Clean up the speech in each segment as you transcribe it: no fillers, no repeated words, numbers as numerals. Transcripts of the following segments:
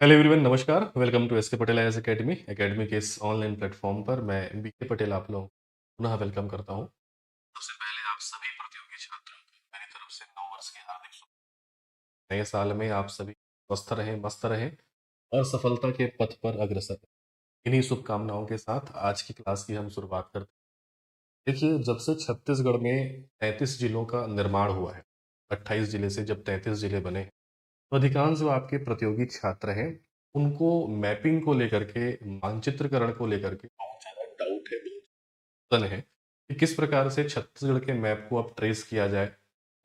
Hello everyone, नमस्कार। Welcome to SK Patel IAS academy academy के इस ऑनलाइन प्लेटफॉर्म पर मैं बीके पटेल आप लोगों को पुनः वेलकम करता हूं। सबसे पहले आप सभी प्रतियोगी छात्रों को मेरी तरफ से नव वर्ष की हार्दिक शुभकामनाएं। नए साल में आप सभी स्वस्थ रहें, मस्त रहें और सफलता के पथ पर अग्रसर रहें। इन्हीं शुभकामनाओं के साथ आज की क्लास की हम शुरुआत करते हैं। देखिए, जब से छत्तीसगढ़ में 33 जिलों का निर्माण हुआ है, 28 जिले से जब 33 जिले बने, तो अधिकांश जो आपके प्रतियोगी छात्र हैं, उनको मैपिंग को लेकर के, मानचित्रकरण को लेकर के बहुत ज़्यादा डाउट है, बहुत तन है कि किस प्रकार से छत्तीसगढ़ के मैप को अब ट्रेस किया जाए।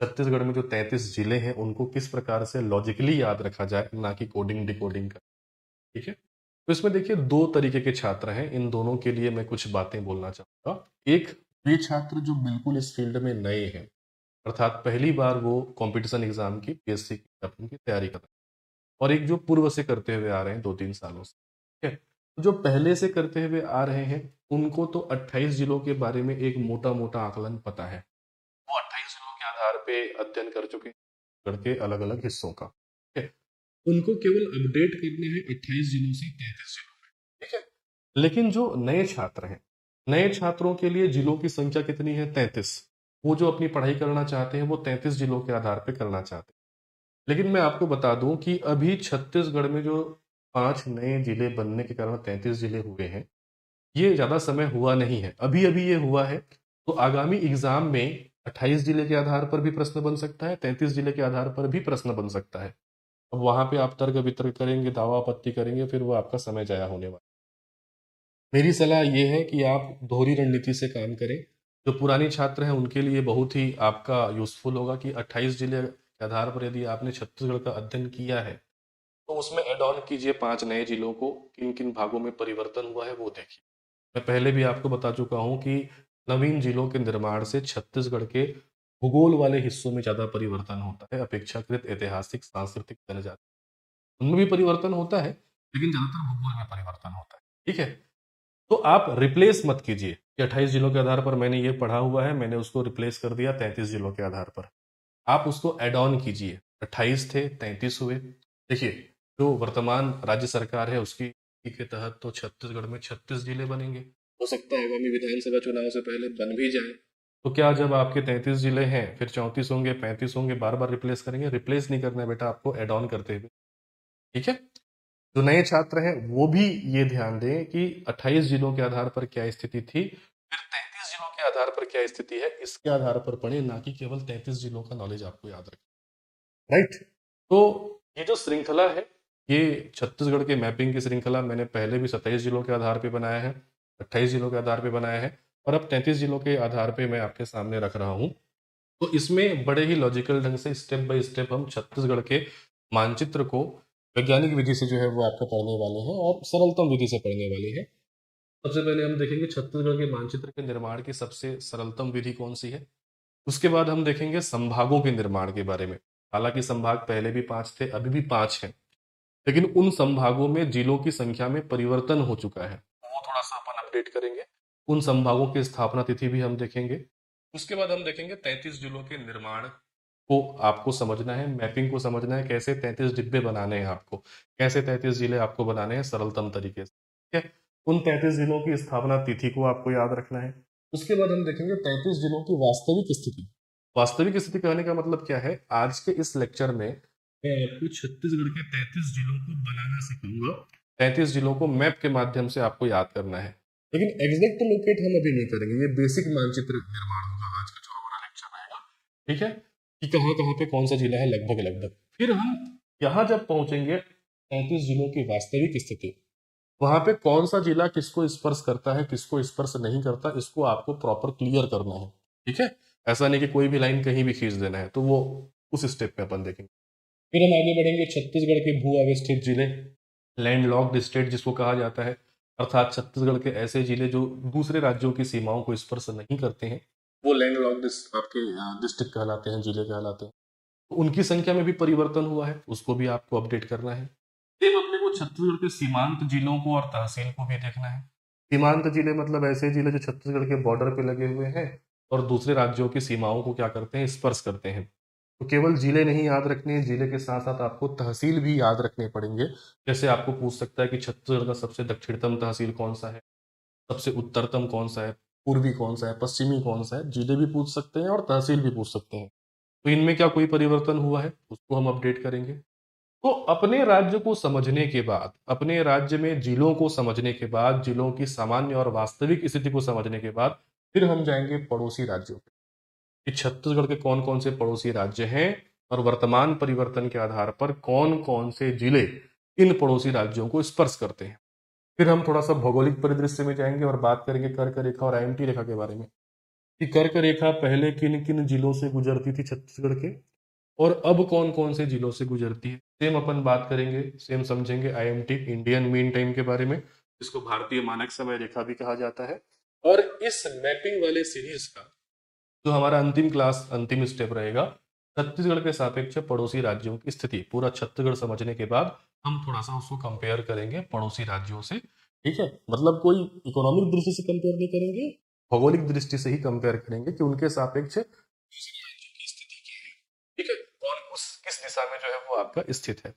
छत्तीसगढ़ में जो 33 जिले हैं, उनको किस प्रकार से लॉजिकली याद रखा जाए, ना कि कोडिंग डिकोडिंग का। ठीक है? तो इसमें देखिए 2 तरीके के छात्र हैं, इन दोनों के लिए मैं कुछ बातें बोलना चाहूँगा। एक वे छात्र जो बिल्कुल इस फील्ड में नए हैं, अर्थात पहली बार वो कॉम्पिटिशन एग्ज़ाम की, पीएससी की की तैयारी कर रहे हैं। और एक जो पूर्व से करते हुए आ रहे हैं 2-3 सालों से, ठीक है? तो जो पहले से करते हुए आ रहे हैं, उनको तो 28 जिलों के बारे में एक मोटा-मोटा आकलन पता है। वो 28 जिलों के आधार पे अध्ययन कर चुके हैं, गढ़ के अलग-अलग हिस्सों का, ठीक है? उनको केवल अपडेट करना है 28 जिलों से 33 जिलों में, ठीक है? लेकिन जो नए छात्र हैं, नए छात्रों के लिए जिलों की संख्या कितनी है? 33। वो जो अपनी पढ़ाई करना चाहते हैं, वो 33 जिलों के आधार पे करना चाहते हैं। लेकिन मैं आपको बता दूं कि अभी छत्तीसगढ़ में जो 5 नए जिले बनने के कारण 33 जिले हुए हैं, ये ज़्यादा समय हुआ नहीं है। अभी-अभी ये हुआ है, तो आगामी एग्ज़ाम में 28 जिले के आधार पर भी प्रश्न बन सकता है, 33 जिले के आधार पर भी प्रश्न बन सकता है। अब वहाँ पे आप तर्क-वितर्क करेंगे, दावा-आपत्ति करेंगे, फिर वो आपका समय ज़ाया होने वाला है। मेरी सलाह ये है कि आप दोहरी रणनीति से काम करें। जो पुराने छात्र हैं, उनके लिए बहुत ही आपका यूज़फुल होगा कि 28 जिले के आधार पर यदि आपने छत्तीसगढ़ का अध्ययन किया है, तो उसमें ऐड ऑन कीजिए 5 नए जिलों को, किन-किन भागों में परिवर्तन हुआ है वो देखिए। मैं पहले भी आपको बता चुका हूँ कि नवीन जिलों के निर्माण से छत्तीसगढ़ के भूगोल वाले हिस्सों में ज़्यादा परिवर्तन होता है, अपेक्षाकृत ऐतिहासिक, सांस्कृतिक, जनजाति उनमें भी परिवर्तन होता है, लेकिन ज़्यादातर भूगोल में परिवर्तन होता है। ठीक है? तो आप रिप्लेस मत कीजिए कि 28 जिलों के आधार पर मैंने ये पढ़ा हुआ है, मैंने उसको रिप्लेस कर दिया 33 जिलों के आधार पर। आप उसको ऐड ऑन कीजिए। 28 थे, 33 हुए। देखिए, जो वर्तमान राज्य सरकार है उसकी के तहत तो छत्तीसगढ़ में 36 जिले बनेंगे। हो सकता है आगामी विधानसभा चुनाव से पहले बन भी जाए। तो क्या जब आपके 33 जिले हैं, फिर 34 होंगे, 35 होंगे, बार-बार रिप्लेस करेंगे? रिप्लेस नहीं करना है बेटा आपको, ऐड ऑन करते हुए। ठीक है? जो नए छात्र हैं वो भी ये ध्यान दें कि 28 जिलों के आधार पर क्या स्थिति थी, फिर 33 जिलों के आधार पर क्या स्थिति है, इसके आधार पर पढ़ें, ना कि केवल 33 जिलों का नॉलेज आपको याद रखें। राइट? तो ये जो श्रृंखला है, ये छत्तीसगढ़ के मैपिंग की श्रृंखला मैंने पहले भी 27 जिलों के आधार पे बनाया है, 28 जिलों के आधार पे बनाया है और अब 33 जिलों के आधार पे मैं आपके सामने रख रहा हूँ। तो इसमें बड़े ही लॉजिकल ढंग से स्टेप बाय स्टेप हम छत्तीसगढ़ के मानचित्र को वैज्ञानिक विधि से जो है वो आपको पढ़ने वाले हैं और सरलतम विधि से पढ़ने वाले हैं। सबसे पहले हम देखेंगे छत्तीसगढ़ के मानचित्र के निर्माण की सबसे सरलतम विधि कौन सी है। उसके बाद हम देखेंगे संभागों के निर्माण के बारे में। हालांकि संभाग पहले भी 5 थे, अभी भी 5 हैं, लेकिन उन संभागों में जिलों की संख्या में परिवर्तन हो चुका है, वो थोड़ा सा अपन अपडेट करेंगे। उन संभागों की स्थापना तिथि भी हम देखेंगे। उसके बाद हम देखेंगे 33 जिलों के निर्माण को आपको समझना है, मैपिंग को समझना है, कैसे 33 डिब्बे बनाने हैं आपको, कैसे 33 जिले आपको बनाने हैं सरलतम तरीके से। ठीक है? उन 33 जिलों की स्थापना तिथि को आपको याद रखना है। उसके बाद हम देखेंगे 33 जिलों की वास्तविक स्थिति। वास्तविक स्थिति कहने का मतलब क्या है? आज के इस लेक्चर में मैं आपको छत्तीसगढ़ के 33 जिलों को बनाना सिखाऊंगा। 33 जिलों को मैप के माध्यम से आपको याद करना है, लेकिन एग्जैक्ट लोकेट हम अभी नहीं करेंगे। ये बेसिक मानचित्र निर्माण होगा आज का जो हमारा लेक्चर रहेगा। ठीक है? कि कहाँ कहाँ पे कौन सा जिला है लगभग लगभग। फिर हम यहाँ जब पहुंचेंगे 33 जिलों की वास्तविक स्थिति, वहां पे कौन सा जिला किसको स्पर्श करता है, किसको स्पर्श नहीं करता, इसको आपको प्रॉपर क्लियर करना है। ठीक है? ऐसा नहीं कि कोई भी लाइन कहीं भी खींच देना है, तो वो उस स्टेप पे अपन देखेंगे। फिर हम आगे बढ़ेंगे छत्तीसगढ़ के भू अवस्थित जिले, लैंडलॉक्ड स्टेट जिसको कहा जाता है, अर्थात छत्तीसगढ़ के ऐसे जिले जो दूसरे राज्यों की सीमाओं को स्पर्श नहीं करते हैं, वो लैंडलॉक्ड आपके डिस्ट्रिक्ट कहलाते हैं, जिले कहलाते हैं। तो उनकी संख्या में भी परिवर्तन हुआ है, उसको भी आपको अपडेट करना है। फिर अपने को छत्तीसगढ़ के सीमांत जिलों को और तहसील को भी देखना है। सीमांत जिले मतलब ऐसे जिले जो छत्तीसगढ़ के बॉर्डर पे लगे हुए हैं और दूसरे राज्यों की सीमाओं को क्या करते हैं, स्पर्श करते हैं। तो केवल जिले नहीं याद रखने हैं, जिले के साथ साथ आपको तहसील भी याद रखने पड़ेंगे। जैसे आपको पूछ सकता है कि छत्तीसगढ़ का सबसे दक्षिणतम तहसील कौन सा है, सबसे उत्तरतम कौन सा है, पूर्वी कौन सा है, पश्चिमी कौन सा है। जिले भी पूछ सकते हैं और तहसील भी पूछ सकते हैं। तो इनमें क्या कोई परिवर्तन हुआ है, उसको हम अपडेट करेंगे। तो अपने राज्य को समझने के बाद, अपने राज्य में जिलों को समझने के बाद, जिलों की सामान्य और वास्तविक स्थिति को समझने के बाद फिर हम जाएंगे पड़ोसी राज्यों पे कि छत्तीसगढ़ के कौन कौन से पड़ोसी राज्य हैं और वर्तमान परिवर्तन के आधार पर कौन कौन से जिले इन पड़ोसी राज्यों को स्पर्श करते हैं। फिर हम थोड़ा सा भौगोलिक परिदृश्य में जाएंगे और बात करेंगे कर्क रेखा और आईएमटी रेखा के बारे में कि कर्क रेखा पहले किन किन जिलों से गुजरती थी छत्तीसगढ़ के और अब कौन कौन से जिलों से गुजरती है। सेम अपन बात करेंगे, सेम समझेंगे आईएमटी इंडियन मीन टाइम के बारे में, जिसको भारतीय मानक समय रेखा भी कहा जाता है। और इस मैपिंग वाले सीरीज का जो हमारा अंतिम क्लास, अंतिम स्टेप रहेगा, छत्तीसगढ़ के सापेक्ष पड़ोसी राज्यों की स्थिति। पूरा छत्तीसगढ़ समझने के बाद हम थोड़ा सा उसको कंपेयर करेंगे पड़ोसी राज्यों से। ठीक है, मतलब कोई इकोनॉमिक दृष्टि से कंपेयर नहीं करेंगे, भौगोलिक दृष्टि से ही कंपेयर करेंगे कि उनके सापेक्ष दूसरे राज्यों की स्थिति क्या है। ठीक है, कौन उस किस दिशा में जो है वो आपका स्थित है।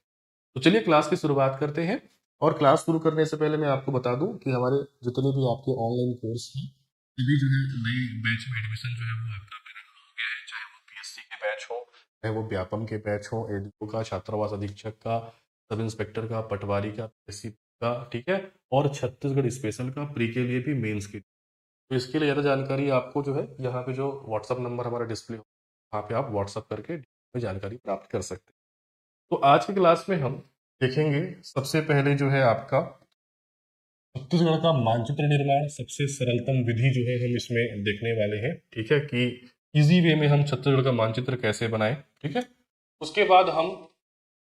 तो चलिए क्लास की शुरुआत करते हैं। और क्लास शुरू करने से पहले मैं आपको बता दूं कि हमारे जितने भी आपके ऑनलाइन कोर्स हैं, अभी जो है नए बैच में एडमिशन जो है वो आपका प्रारंभ हो गया है। चाहे वो पीएससी के बैच हो, चाहे वो व्यापम के बैच हो, एडीओ का, छात्रावास अधीक्षक का, सब इंस्पेक्टर का, पटवारी का, पीएससी का, ठीक है, और छत्तीसगढ़ स्पेशल का, प्री के लिए भी, मेंस के लिए। तो इसके लिए ज़्यादा जानकारी आपको जो है यहाँ पे जो व्हाट्सअप नंबर हमारा डिस्प्ले हो, वहाँ पे आप व्हाट्सअप करके जानकारी प्राप्त कर सकते हैं। तो आज की क्लास में हम देखेंगे सबसे पहले जो है आपका छत्तीसगढ़ का मानचित्र निर्माण। सबसे सरलतम विधि जो है हम इसमें देखने वाले हैं, ठीक है, कि इजी वे में हम छत्तीसगढ़ का मानचित्र कैसे बनाएं। ठीक है, उसके बाद हम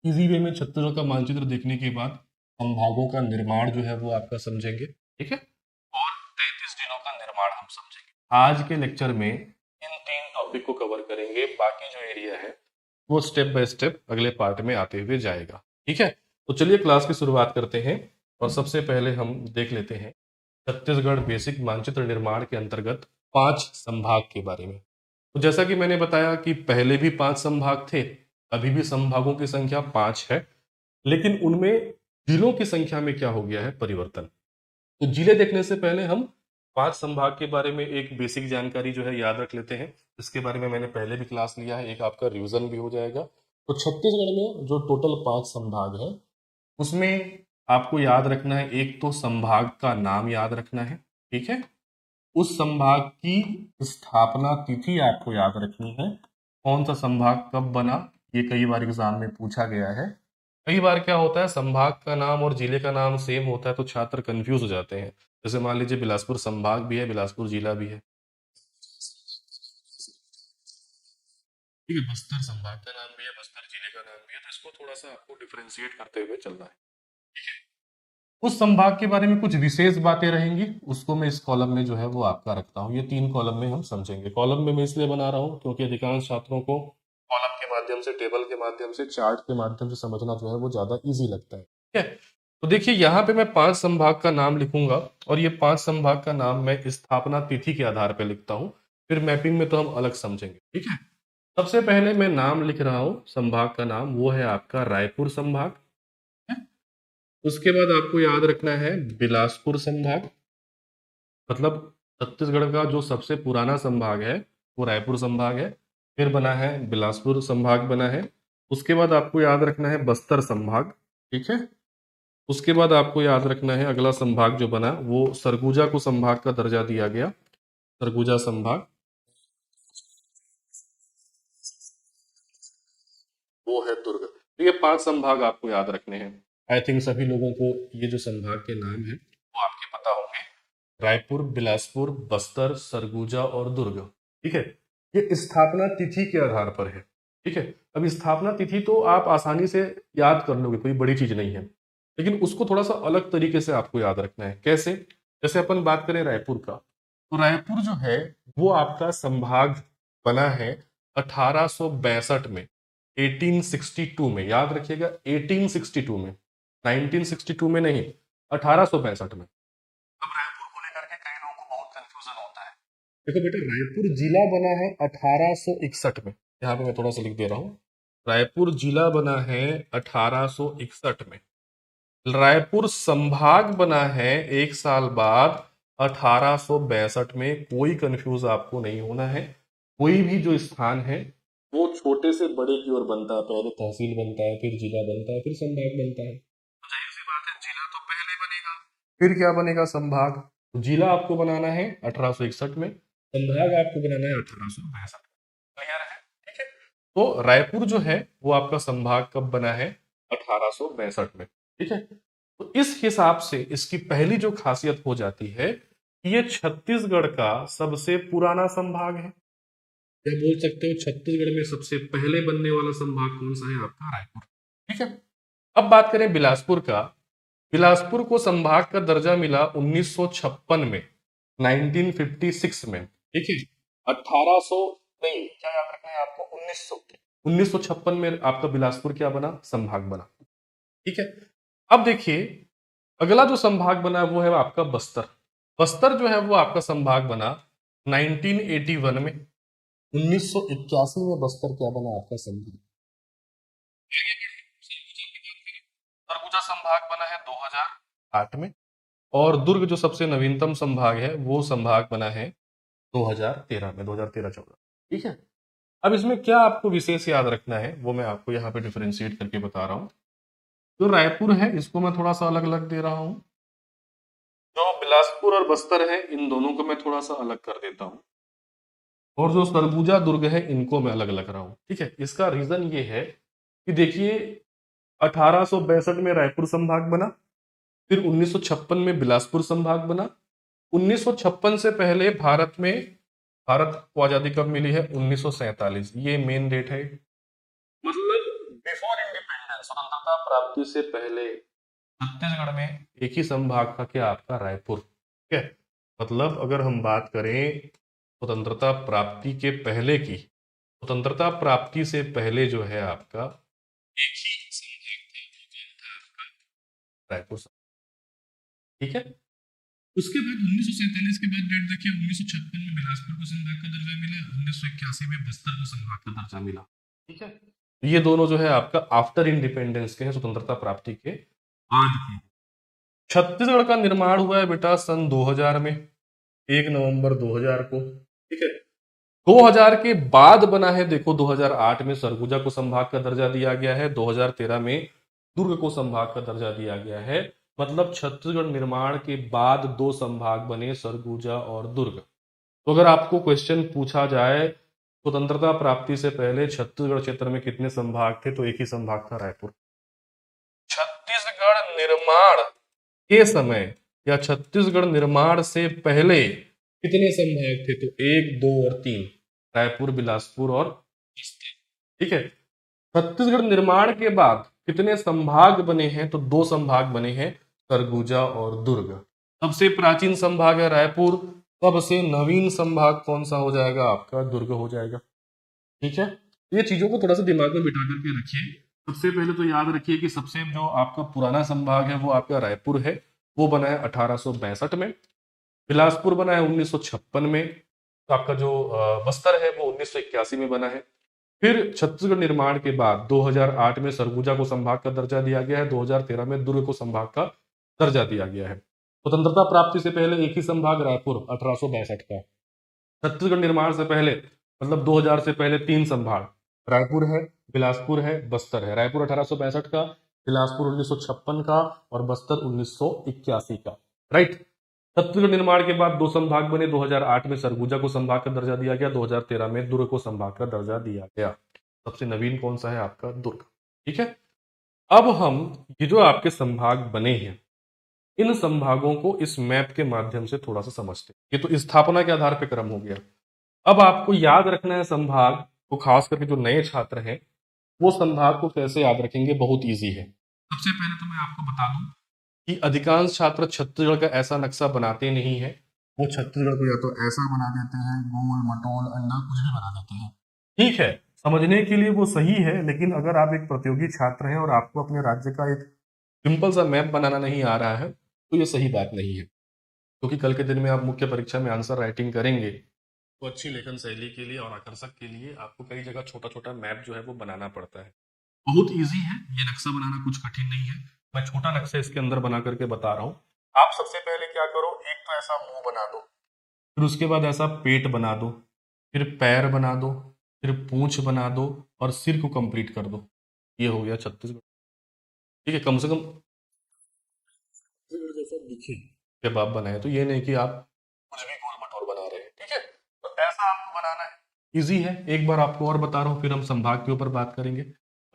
इजी वे में छत्तीसगढ़ का मानचित्र देखने के बाद संभागों का निर्माण जो है वो आपका समझेंगे। ठीक है, और 33 जिलों का निर्माण हम समझेंगे। आज के लेक्चर में इन 3 टॉपिक को कवर करेंगे, बाकी जो एरिया है वो स्टेप बाय स्टेप अगले पार्ट में आते हुए जाएगा। ठीक है, तो चलिए क्लास की शुरुआत करते हैं और सबसे पहले हम देख लेते हैं छत्तीसगढ़ बेसिक मानचित्र निर्माण के अंतर्गत 5 संभाग के बारे में। तो जैसा कि मैंने बताया कि पहले भी 5 संभाग थे, अभी भी संभागों की संख्या 5 है, लेकिन उनमें जिलों की संख्या में क्या हो गया है परिवर्तन। तो जिले देखने से पहले हम 5 संभाग के बारे में एक बेसिक जानकारी जो है याद रख लेते हैं। इसके बारे में मैंने पहले भी क्लास लिया है, एक आपका रिवीजन भी हो जाएगा। तो छत्तीसगढ़ में जो टोटल 5 संभाग है उसमें आपको याद रखना है, एक तो संभाग का नाम याद रखना है। ठीक है, उस संभाग की स्थापना तिथि आपको याद रखनी है, कौन सा संभाग कब बना, ये कई बार एग्जाम में पूछा गया है। कई बार क्या होता है संभाग का नाम और जिले का नाम सेम होता है तो छात्र कंफ्यूज हो जाते हैं। जैसे मान लीजिए बिलासपुर संभाग भी है, बिलासपुर जिला भी है, ठीक है, बस्तर संभाग का नाम भी है, बस्तर जिले का नाम भी है, तो इसको थोड़ा सा आपको डिफरेंशिएट करते हुए चलना है। उस संभाग के बारे में कुछ विशेष बातें रहेंगी, उसको मैं इस कॉलम में जो है वो आपका रखता हूँ। ये 3 कॉलम में हम समझेंगे। कॉलम में मैं इसलिए बना रहा हूँ क्योंकि अधिकांश छात्रों को कॉलम के माध्यम से, टेबल के माध्यम से, चार्ट के माध्यम से समझना जो है वो ज्यादा इजी लगता है। ठीक है, तो देखिए यहाँ पे मैं 5 संभाग का नाम लिखूंगा और ये 5 संभाग का नाम मैं स्थापना तिथि के आधार पर लिखता हूँ। फिर मैपिंग में तो हम अलग समझेंगे। ठीक है, सबसे पहले मैं नाम लिख रहा हूँ संभाग का नाम, वो है आपका रायपुर संभाग। उसके बाद आपको याद रखना है बिलासपुर संभाग, मतलब छत्तीसगढ़ का जो सबसे पुराना संभाग है वो रायपुर संभाग है। फिर बना है बिलासपुर संभाग बना है। उसके बाद आपको याद रखना है बस्तर संभाग। ठीक है, उसके बाद आपको याद रखना है अगला संभाग जो बना वो सरगुजा को संभाग का दर्जा दिया गया, सरगुजा संभाग, वो है दुर्ग। तो ये 5 संभाग आपको याद रखने हैं। आई थिंक सभी लोगों को ये जो संभाग के नाम है वो आपके पता होंगे, रायपुर, बिलासपुर, बस्तर, सरगुजा और दुर्ग। ठीक है, ये स्थापना तिथि के आधार पर है। ठीक है, अब स्थापना तिथि तो आप आसानी से याद कर लोगे, कोई बड़ी चीज नहीं है, लेकिन उसको थोड़ा सा अलग तरीके से आपको याद रखना है। कैसे? जैसे अपन बात करें रायपुर का, तो रायपुर जो है वो आपका संभाग बना है 1862 में, 1862 में, याद रखिएगा 1862 में, 1962 में नहीं, 1862 में। अब रायपुर को लेकर के कई लोगों को बहुत कंफ्यूजन होता है। देखो बेटा, रायपुर जिला बना है 1861 में, यहाँ पे मैं थोड़ा सा लिख दे रहा हूँ। रायपुर जिला बना है 1861 में। रायपुर संभाग बना है 1 साल बाद 1862 में। कोई कंफ्यूज आपको नहीं होना है। कोई भी जो स्थान है वो छोटे से बड़े की ओर बनता है। पहले तहसील बनता है, फिर जिला बनता है, फिर संभाग बनता है। तो जाहिर सी बात है, जिला तो पहले बनेगा, फिर क्या बनेगा? संभाग। तो जिला आपको बनाना है 1861 में, संभाग आपको बनाना है 1862। क्लियर है? ठीक है। तो रायपुर जो है वो आपका संभाग कब बना है? 1862 में। ठीक है। तो इस हिसाब से इसकी पहली जो खासियत हो जाती है कि ये छत्तीसगढ़ का सबसे पुराना संभाग है। या बोल सकते हो छत्तीसगढ़ में सबसे पहले बनने वाला संभाग कौन सा है? आपका रायपुर। ठीक है। अब बात करें बिलासपुर का। बिलासपुर को संभाग का दर्जा मिला 1956 में, 1956 में। ठीक है। 1800 नहीं, क्या याद रखना है आपको? 1956 में आपका बिलासपुर क्या बना? संभाग बना। ठीक है। अब देखिए, अगला जो संभाग बना वो है आपका बस्तर। बस्तर जो है वो आपका संभाग बना 1981 में। 1981 में बस्तर क्या बना? आपका संभाग। सरगुजा संभाग बना है 2008 में। और दुर्ग जो सबसे नवीनतम संभाग है वो संभाग बना है 2013 में, 2013-14। ठीक है। अब इसमें क्या आपको विशेष याद रखना है वो मैं आपको यहाँ पे डिफरेंशिएट करके बता रहा हूँ। जो रायपुर है इसको मैं थोड़ा सा अलग अलग दे रहा हूँ। जो बिलासपुर और बस्तर है इन दोनों को मैं थोड़ा सा अलग कर देता हूँ। और जो सरगुजा दुर्ग है इनको मैं अलग अलग रहा हूँ। ठीक है। इसका रीजन ये है कि देखिए, 1862 में रायपुर संभाग बना, फिर 1956 में बिलासपुर संभाग बना। 1956 से पहले भारत को आजादी कब मिली है? 1947। ये मेन डेट है। मतलब बिफोर इंडिपेंडेंस, स्वतंत्रता प्राप्ति से पहले छत्तीसगढ़ में एक ही संभाग था, क्या? आपका रायपुर। ठीक है। मतलब अगर हम बात करें स्वतंत्रता प्राप्ति के पहले की, स्वतंत्रता प्राप्ति से पहले जो है आपका एक ही संभाग था, वो कौन था? आपका रायपुर। ठीक है। उसके बाद 1947 के बाद डेट देखिए, 1956 में बिलासपुर को संभाग का दर्जा मिला, 1981 में बस्तर को संभाग का दर्जा मिला। ठीक है। ये दोनों जो है आपका आफ्टर इंडिपेंडेंस के हैं, स्वतंत्रता प्राप्ति के बाद के। छत्तीसगढ़ का निर्माण हुआ है बेटा सन 2000 में, 1 नवंबर 2000 को। ठीक है। 2000 के बाद बना है, देखो 2008 में सरगुजा को संभाग का दर्जा दिया गया है, 2013 में दुर्ग को संभाग का दर्जा दिया गया है। मतलब छत्तीसगढ़ निर्माण के बाद दो संभाग बने, सरगुजा और दुर्ग। तो अगर आपको क्वेश्चन पूछा जाए स्वतंत्रता प्राप्ति से पहले छत्तीसगढ़ क्षेत्र में कितने संभाग थे, तो एक ही संभाग था, रायपुर। छत्तीसगढ़ निर्माण के समय या छत्तीसगढ़ निर्माण से पहले कितने संभाग थे? तो 1, 2 और 3, रायपुर, बिलासपुर और बस्तर। ठीक है। छत्तीसगढ़ निर्माण के बाद कितने संभाग बने हैं? तो 2 संभाग बने हैं, सरगुजा और दुर्ग। सबसे प्राचीन संभाग है रायपुर, सबसे नवीन संभाग कौन सा हो जाएगा? आपका दुर्ग हो जाएगा। ठीक है। ये चीजों को थोड़ा सा दिमाग में बिठा करके रखिए। सबसे पहले तो याद रखिए कि सबसे जो आपका पुराना संभाग है वो आपका रायपुर है, वो बना है 1862 में। बिलासपुर बना है 1956 में। तो आपका जो बस्तर है वो 1981 में बना है। फिर छत्तीसगढ़ निर्माण के बाद 2008 में सरगुजा को संभाग का दर्जा दिया गया है, 2013 में दुर्ग को संभाग का दर्जा दिया गया है। स्वतंत्रता प्राप्ति से पहले एक ही संभाग, रायपुर, 1862 का। छत्तीसगढ़ निर्माण से पहले मतलब 2000 से पहले 3 संभाग, रायपुर है, बिलासपुर है, बस्तर है। रायपुर 1862 का, बिलासपुर 1956 का और बस्तर 1981 का। राइट। छत्तीसगढ़ निर्माण के बाद 2 संभाग बने, 2008 में सरगुजा को संभाग का दर्जा दिया गया, 2013 में दुर्ग को संभाग का दर्जा दिया गया। सबसे नवीन कौन सा है? आपका दुर्ग। ठीक है। अब हम ये जो आपके संभाग बने हैं इन संभागों को इस मैप के माध्यम से थोड़ा सा समझते हैं। ये तो स्थापना के आधार पर क्रम हो गया। अब आपको याद रखना है संभाग को, खास करके जो नए छात्र हैं वो संभाग को कैसे याद रखेंगे? बहुत इजी है। सबसे पहले तो मैं आपको बता दूं कि अधिकांश छात्र छत्तीसगढ़ का ऐसा नक्शा बनाते नहीं है। वो छत्तीसगढ़ को या तो ऐसा बना देते हैं, गोल मटोल अंडा कुछ भी बना देते हैं। ठीक है, समझने के लिए वो सही है, लेकिन अगर आप एक प्रतियोगी छात्र हैं और आपको अपने राज्य का एक सिंपल सा मैप बनाना नहीं आ रहा है तो ये सही बात नहीं है। क्योंकि कल के दिन में आप मुख्य परीक्षा में आंसर राइटिंग करेंगे तो अच्छी लेखन शैली के लिए और आकर्षक के लिए आपको कई जगह छोटा छोटा मैप जो है वो बनाना पड़ता है। बहुत इजी है, ये नक्शा बनाना कुछ कठिन नहीं है। मैं छोटा नक्शा इसके अंदर बना करके बता रहा हूँ। आप सबसे पहले क्या करो, एक तो ऐसा मुंह बना दो, फिर उसके बाद ऐसा पेट बना दो, फिर पैर बना दो, फिर पूंछ बना दो और सिर को कंप्लीट कर दो। ये हो गया छत्तीसगढ़। ठीक है, कम से कम छत्तीसगढ़ जैसा दिखे जब आप बनाए, तो ये नहीं कि आप कुछ भी गोल मटोल बना रहे हैं। ठीक है, तो ऐसा आपको बनाना है। इजी है, एक बार आपको और बता रहा हूँ, फिर हम संभाग के ऊपर बात करेंगे।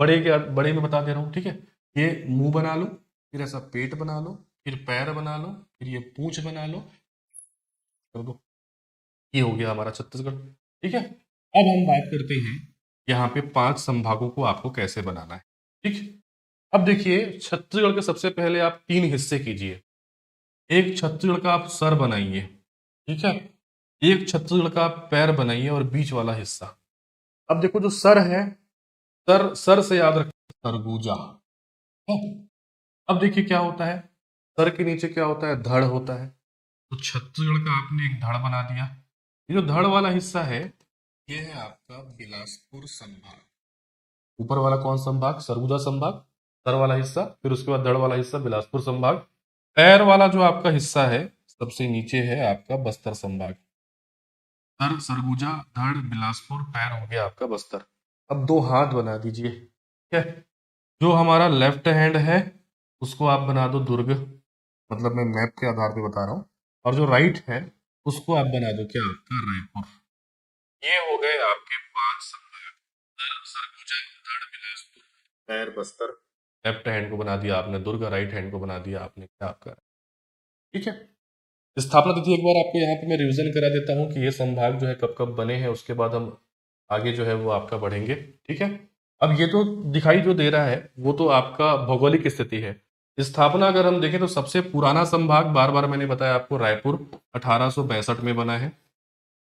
बड़े में बता दे रहा हूँ। ठीक है, ये मुंह बना लो, फिर ऐसा पेट बना लो, फिर पैर बना लो, फिर ये पूंछ बना लो, कर दो। ये हो गया हमारा छत्तीसगढ़। ठीक है, अब हम बात करते हैं यहाँ पे 5 संभागों को आपको कैसे बनाना है। ठीक, अब देखिए छत्तीसगढ़ के सबसे पहले आप 3 हिस्से कीजिए। एक छत्तीसगढ़ का आप सर बनाइए, ठीक है, एक छत्तीसगढ़ का आप पैर बनाइए और बीच वाला हिस्सा। अब देखो जो सर है, सर सर से याद रखिए सरगुजा। है? अब देखिए क्या होता है, सर के नीचे क्या होता है, धड़ होता है। तो छत्तीसगढ़ का आपने एक धड़ बना दिया। ये जो धड़ वाला हिस्सा है, ये है आपका बिलासपुर संभाग। ऊपर वाला कौन संभाग, सरगुजा संभाग, सर वाला हिस्सा, फिर उसके बाद धड़ वाला हिस्सा बिलासपुर संभाग। पैर वाला जो आपका हिस्सा है सबसे नीचे है आपका बस्तर संभाग। सर, सरगुजा, धड़, बिलासपुर, पैर हो गया आपका बस्तर। अब 2 हाथ बना दीजिए। ठीक है, जो हमारा लेफ्ट हैंड है उसको आप बना दो दुर्ग, मतलब मैं मैप के आधार पे बता रहा हूँ। और जो राइट है उसको आप बना दो क्या, आपका रायपुर। ये हो गए आपके 5 संभाग। सर, सरगुजा, धड़, बिलासपुर, पैर, बस्तर। लेफ्ट हैंड को बना दिया आपने दुर्ग, राइट हैंड को बना दिया आपने क्या, आपका। ठीक है, स्थापना तिथि एक बार आपको यहाँ पे मैं रिवीजन करा देता हूँ कि ये संभाग जो है कब कब बने हैं, उसके बाद हम आगे जो है वो आपका बढ़ेंगे। ठीक है, अब ये तो दिखाई जो दे रहा है वो तो आपका भौगोलिक स्थिति है। स्थापना अगर हम देखें तो सबसे पुराना संभाग, बार बार मैंने बताया आपको, रायपुर 1862 में बना है।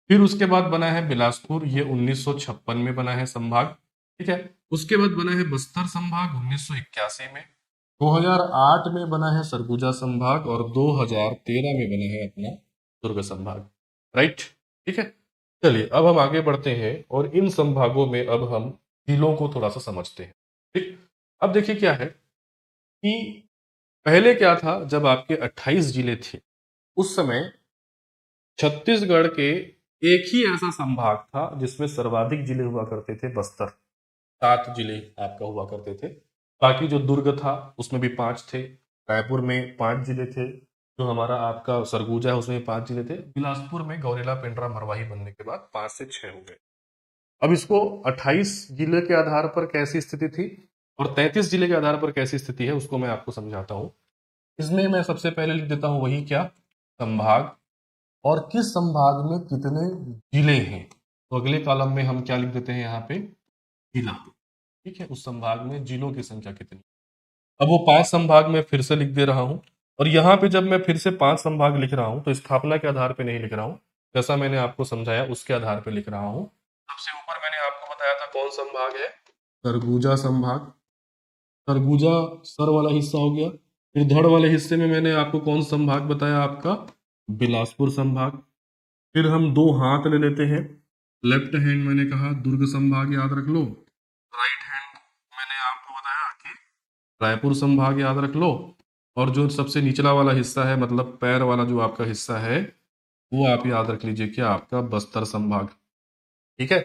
फिर उसके बाद बना है बिलासपुर, ये 1956 में बना है संभाग। ठीक है, उसके बाद बना है बस्तर संभाग 1981 में। 2008 में बना है सरगुजा संभाग और 2013 में बना है अपना दुर्ग संभाग। राइट, ठीक है। चलिए अब हम आगे बढ़ते हैं और इन संभागों में अब हम जिलों को थोड़ा सा समझते हैं। ठीक, अब देखिए क्या है कि पहले क्या था, जब आपके 28 जिले थे उस समय छत्तीसगढ़ के एक ही ऐसा संभाग था जिसमें सर्वाधिक जिले हुआ करते थे, बस्तर। 7 जिले आपका हुआ करते थे। बाकी जो दुर्ग था उसमें भी 5 थे, रायपुर में 5 जिले थे, जो हमारा आपका सरगुजा है उसमें 5 जिले थे, बिलासपुर में गौरेला, पेंड्रा, मरवाही बनने के बाद 5 से 6 हो गए। अब इसको 28 जिले के आधार पर कैसी स्थिति थी और 33 जिले के आधार पर कैसी स्थिति है उसको मैं आपको समझाता हूँ। इसमें मैं सबसे पहले लिख देता हूँ वही क्या, संभाग, और किस संभाग में कितने जिले हैं। तो अगले कॉलम में हम क्या लिख देते हैं यहाँ पे, जिला। ठीक है, उस संभाग में जिलों की संख्या कितनी। अब वो 5 संभाग में फिर से लिख दे रहा हूं, और यहाँ पे जब मैं फिर से 5 संभाग लिख रहा हूं तो स्थापना के आधार पे नहीं लिख रहा हूं, जैसा मैंने आपको समझाया उसके आधार पे लिख रहा हूं। सबसे ऊपर मैंने आपको बताया था कौन संभाग है, सरगुजा संभाग। सरगुजा सर वाला हिस्सा हो गया। फिर धड़ वाले हिस्से में मैंने आपको कौन संभाग बताया, आपका बिलासपुर संभाग। फिर हम 2 हाथ ले लेते हैं। लेफ्ट हैंड मैंने कहा दुर्ग संभाग याद रख लो, राइट हैंड मैंने आपको बताया कि रायपुर संभाग याद रख लो, और जो सबसे निचला वाला हिस्सा है मतलब पैर वाला जो आपका हिस्सा है वो आप याद रख लीजिए क्या, आपका बस्तर संभाग। ठीक है,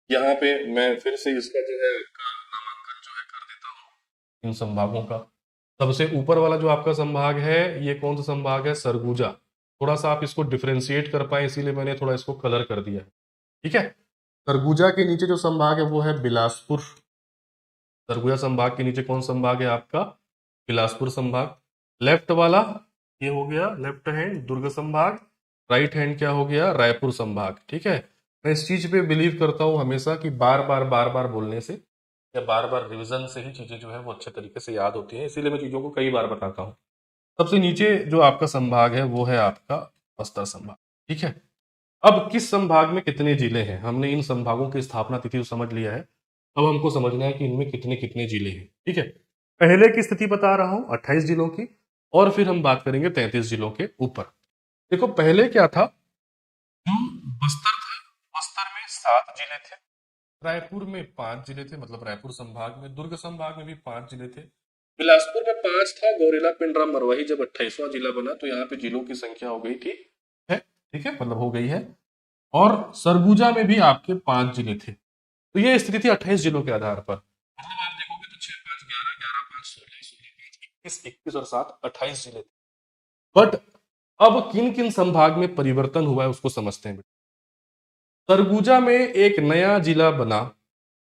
यहाँ पे मैं फिर से इसका जो है आपका नामांकन जो है कर देता हूँ इन संभागों का। सबसे ऊपर वाला जो आपका संभाग है ये कौन सा संभाग है, सरगुजा। थोड़ा सा आप इसको डिफरेंशिएट कर पाए इसीलिए मैंने थोड़ा इसको कलर कर दिया है। ठीक है, सरगुजा के नीचे जो संभाग है वो है बिलासपुर। सरगुजा संभाग के नीचे कौन संभाग है आपका, बिलासपुर संभाग। लेफ्ट वाला ये हो गया लेफ्ट हैंड दुर्ग संभाग, राइट हैंड क्या हो गया, रायपुर संभाग। ठीक है, मैं इस चीज पे बिलीव करता हूं हमेशा कि बार बार बोलने से या बार बार रिविजन से ही चीजें जो है वो अच्छे तरीके से याद होती हैं, इसीलिए मैं चीजों को कई बार बताता हूँ। सबसे नीचे जो आपका संभाग है वो है आपका बस्तर संभाग। ठीक है, अब किस संभाग में कितने जिले हैं, हमने इन संभागों की स्थापना तिथि तो समझ लिया है। अब हमको समझना है कि इनमें कितने कितने जिले हैं। ठीक है, पहले की स्थिति बता रहा हूं 28 जिलों की, और फिर हम बात करेंगे 33 जिलों के ऊपर। देखो पहले क्या था, जो बस्तर था बस्तर में 7 जिले थे, रायपुर में 5 जिले थे, मतलब रायपुर संभाग में, दुर्ग संभाग में भी 5 जिले थे, बिलासपुर में 5 था, गौरेला पिंडरा मरवाही जब 28वां जिला बना तो यहाँ पे जिलों की संख्या हो गई थी है, ठीक है, मतलब हो गई है। और सरगुजा में भी आपके 5 जिले थे। तो ये स्थिति थी 28 जिलों के आधार पर। मतलब आप देखोगे तो 6 5 11 11 5 16 16 5 21 21 और 7 28 जिले थे। बट अब किन किन संभाग में परिवर्तन हुआ है उसको समझते हैं। सरगुजा में एक नया जिला बना,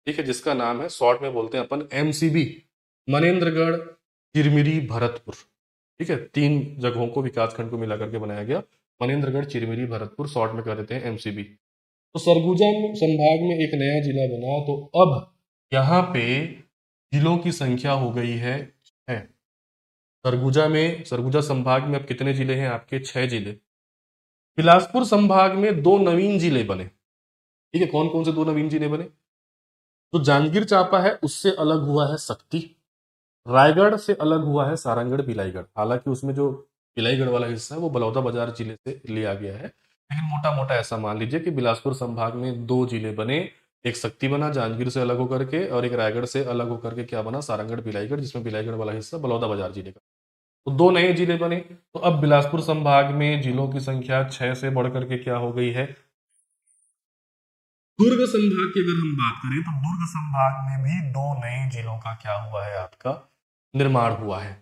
ठीक है, जिसका नाम है, शॉर्ट में बोलते हैं अपन एमसीबी, मनेन्द्रगढ़ चिरमिरी भरतपुर। ठीक है, 3 जगहों को, विकासखंड को मिला करके बनाया गया, मनेन्द्रगढ़ चिरमिरी भरतपुर, शॉर्ट में कह देते हैं एमसीबी। तो सरगुजा संभाग में एक नया जिला बना, तो अब यहाँ पे जिलों की संख्या हो गई है 6। सरगुजा संभाग में अब कितने जिले हैं आपके? 6 जिले। बिलासपुर संभाग में 2 नवीन जिले बने। ठीक है, कौन कौन से 2 नवीन जिले बने? तो जांजगीर चांपा है, उससे अलग हुआ है शक्ति। रायगढ़ से अलग हुआ है सारंगढ़ बिलाईगढ़। हालांकि उसमें जो बिलाईगढ़ वाला हिस्सा है वो बलौदाबाजार जिले से लिया गया है, लेकिन मोटा मोटा ऐसा मान लीजिए कि बिलासपुर संभाग में 2 जिले बने। एक शक्ति बना जांजगीर से अलग होकर के, और एक रायगढ़ से अलग होकर के क्या बना? सारंगढ़ बिलाईगढ़, जिसमें बिलाईगढ़ वाला हिस्सा बलौदाबाजार जिले का। तो 2 नए जिले बने। तो अब बिलासपुर संभाग में जिलों की संख्या 6 से बढ़कर के क्या हो गई है? दुर्ग संभाग की अगर हम बात करें तो दुर्ग संभाग में भी 2 नए जिलों का क्या हुआ है? आपका निर्माण हुआ है।